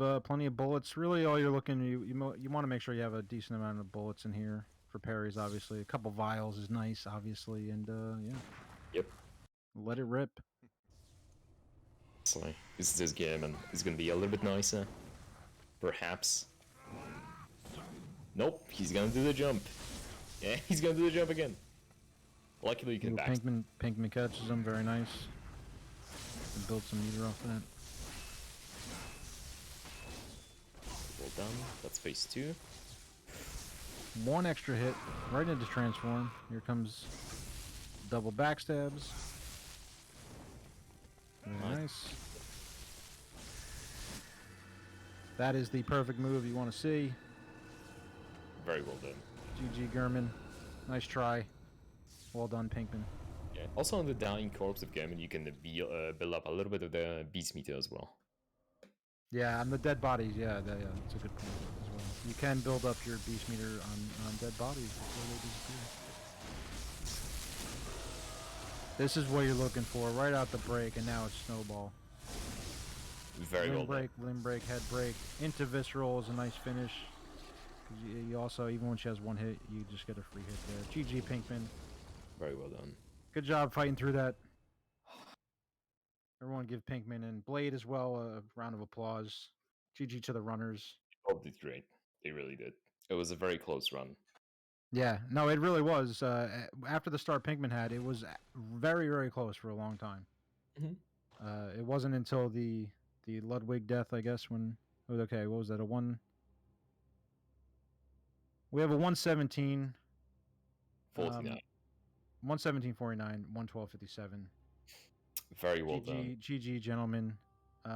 bullets. Really, all you're looking you want to make sure you have a decent amount of bullets in here for parries. Obviously, a couple vials is nice, obviously, and yeah. Yep. Let it rip. So this game and it's gonna be a little bit nicer. Perhaps. Nope, he's gonna do the jump. Yeah, he's gonna do the jump again. Luckily you can back. Pinkman catches him, very nice. And build some meter off that. Well done. That's phase 2. One extra hit, right into transform. Here comes double backstabs. Very nice. That is the perfect move you want to see. Very well done. GG German. Nice try. Well done, Pinkman. Yeah. Also on the dying corpse of German, you can build up a little bit of the beast meter as well. Yeah, on the dead bodies, yeah, that's a good point as well. You can build up your beast meter on dead bodies before they disappear. This is what you're looking for, right out the break, and now it's snowball. Very well done. Limb break, head break, into visceral is a nice finish. You also, even when she has one hit, you just get a free hit there. GG Pinkman. Very well done. Good job fighting through that. Everyone give Pinkman and Blade as well a round of applause. GG to the runners. They both did great. They really did. It was a very close run. Yeah, no, it really was. After the start Pinkman had, it was very, very close for a long time. Mm-hmm. It wasn't until the Ludwig death, I guess, when... Okay, what was that? We have a 117... 49. 117.49, 112.57. Very well done. GG, gentlemen. We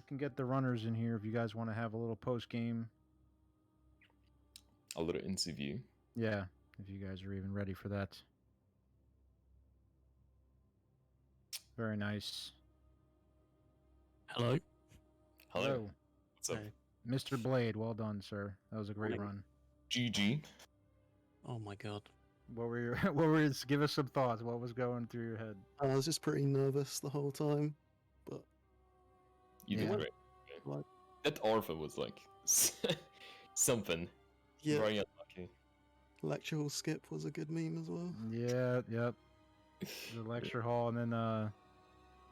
can get the runners in here if you guys want to have a little post-game. A little interview. Yeah, if you guys are even ready for that. Very nice. Hello. Hello. What's up? Hey. Mr. Blade, well done, sir. That was a great run. GG. Oh my god. What were give us some thoughts. What was going through your head? I was just pretty nervous the whole time, but You did Yeah. great. like, That Orphan was like something. yeah, Very unlucky. lecture hall skip was a good meme as well. Yeah, yep. The lecture hall, and then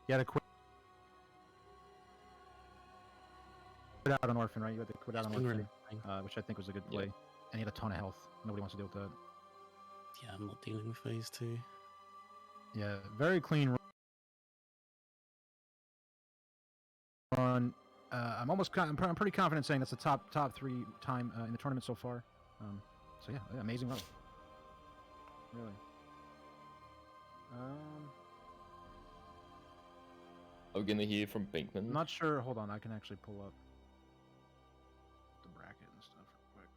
you had to quit out on Orphan, right? You had to quit out on It's been Orphan, really annoying. which I think was a good Yeah. play. And he had a ton of health. Nobody wants to deal with that. Yeah, I'm not dealing with phase 2. Yeah, very clean run. I'm pretty confident saying that's the top 3 time in the tournament so far. So yeah, amazing run. Really. Are we gonna hear from Pinkman? I'm not sure. Hold on, I can actually pull up the bracket and stuff real quick.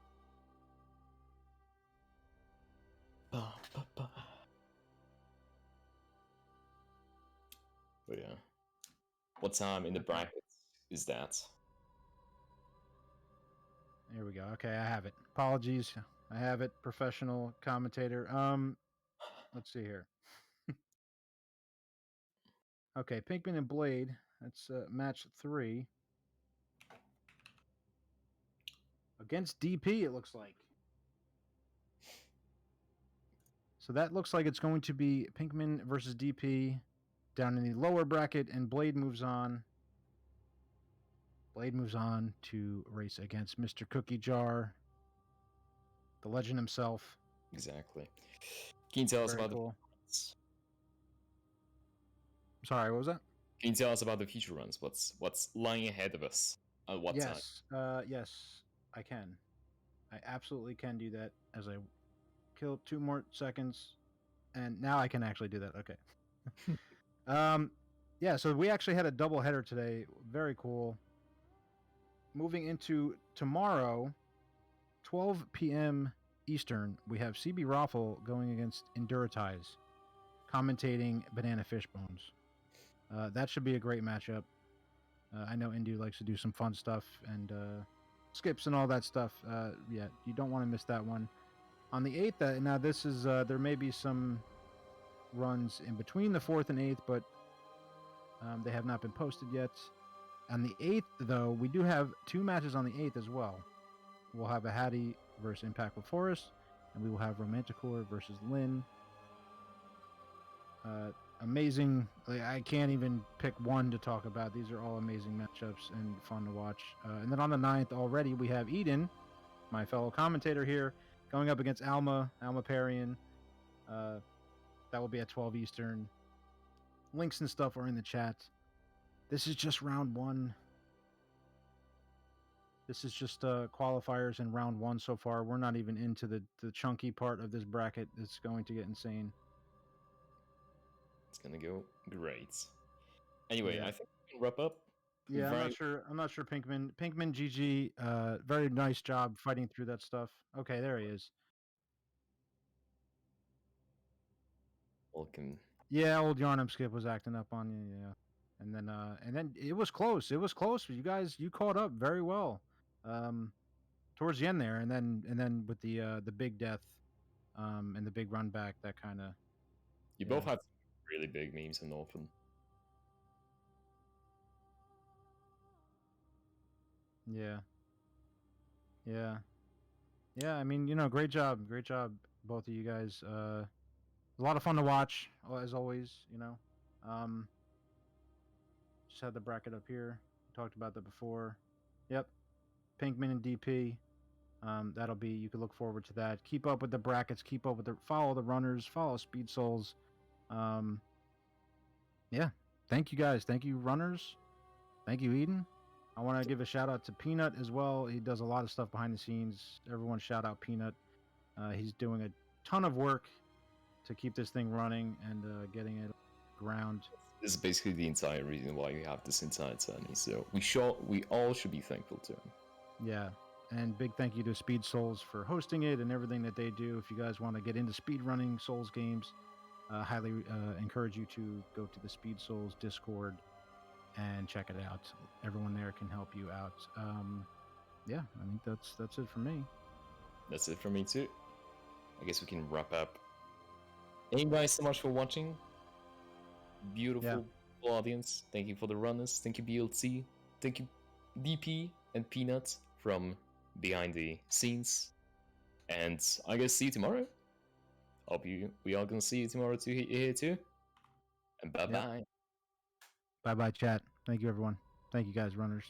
But yeah. What time in the Okay. bracket is that? Here we go. Okay, I have it. Apologies. I have it. Professional commentator. Let's see here. Okay, Pinkman and Blade. That's match 3 against DP. It looks like. So that looks like it's going to be Pinkman versus DP down in the lower bracket, and Blade moves on. Blade moves on to race against Mr. Cookie Jar, the legend himself. Exactly. Can you tell us Very about cool. the runs? Sorry, what was that? Can you tell us about the future runs? What's lying ahead of us? At what time? Yes, I can. I absolutely can do that as I kill 2 more seconds, and now I can actually do that. Okay. Yeah, so we actually had a double header today. Very cool. Moving into tomorrow, 12 p.m. Eastern, we have CB Raffle going against Enduritize, commentating Banana Fish Bones. That should be a great matchup. I know Indu likes to do some fun stuff and skips and all that stuff. Yeah, you don't want to miss that one. On the 8th, now this is, there may be some runs in between the 4th and 8th, but they have not been posted yet. On the 8th, though, we do have 2 matches on the 8th as well. We'll have a Hattie versus Impactful Forest, and we will have Romanticore versus Lynn. Amazing. Like, I can't even pick one to talk about. These are all amazing matchups and fun to watch. And then on the 9th already, we have Eden, my fellow commentator here, going up against Alma Parian. That will be at 12 Eastern. Links and stuff are in the chat. This is just round 1. This is just qualifiers in round 1 so far. We're not even into the chunky part of this bracket. It's going to get insane. It's gonna go great. Anyway, Yeah. I think we can wrap up. Yeah, I'm not sure. Pinkman, GG. Very nice job fighting through that stuff. Okay, there he is. Welcome. Yeah, old Yarnum Skip was acting up on you. Yeah, and then it was close. It was close. You guys, you caught up very well. Towards the end there, and then with the big death, and the big run back, that kind of. You Yeah. both had some really big memes and often. Yeah. Yeah. Yeah. I mean, great job, both of you guys. A lot of fun to watch, as always. Um, just had the bracket up here. Talked about that before. Yep, Pinkman and DP. That'll be, you can look forward to that. Keep up with the brackets. Keep up with follow the runners. Follow Speed Souls. Yeah. Thank you guys. Thank you, runners. Thank you, Eden. I want to give a shout out to Peanut as well. He does a lot of stuff behind the scenes. Everyone shout out Peanut. He's doing a ton of work to keep this thing running and getting it ground. This is basically the entire reason why we have this entire tourney. So we all should be thankful to him. Yeah. And big thank you to Speed Souls for hosting it and everything that they do. If you guys want to get into speed running Souls games, highly encourage you to go to the Speed Souls Discord and check it out. Everyone there can help you out. Yeah, I think that's it for me. That's it for me too. I guess we can wrap up. Thank you guys so much for watching. Beautiful audience. Thank you for the runners. Thank you BLT. Thank you DP and Peanut from behind the scenes. And I guess see you tomorrow. Hope we all gonna see you tomorrow too here too. And bye bye. Bye bye, chat. Thank you, everyone. Thank you, guys, runners.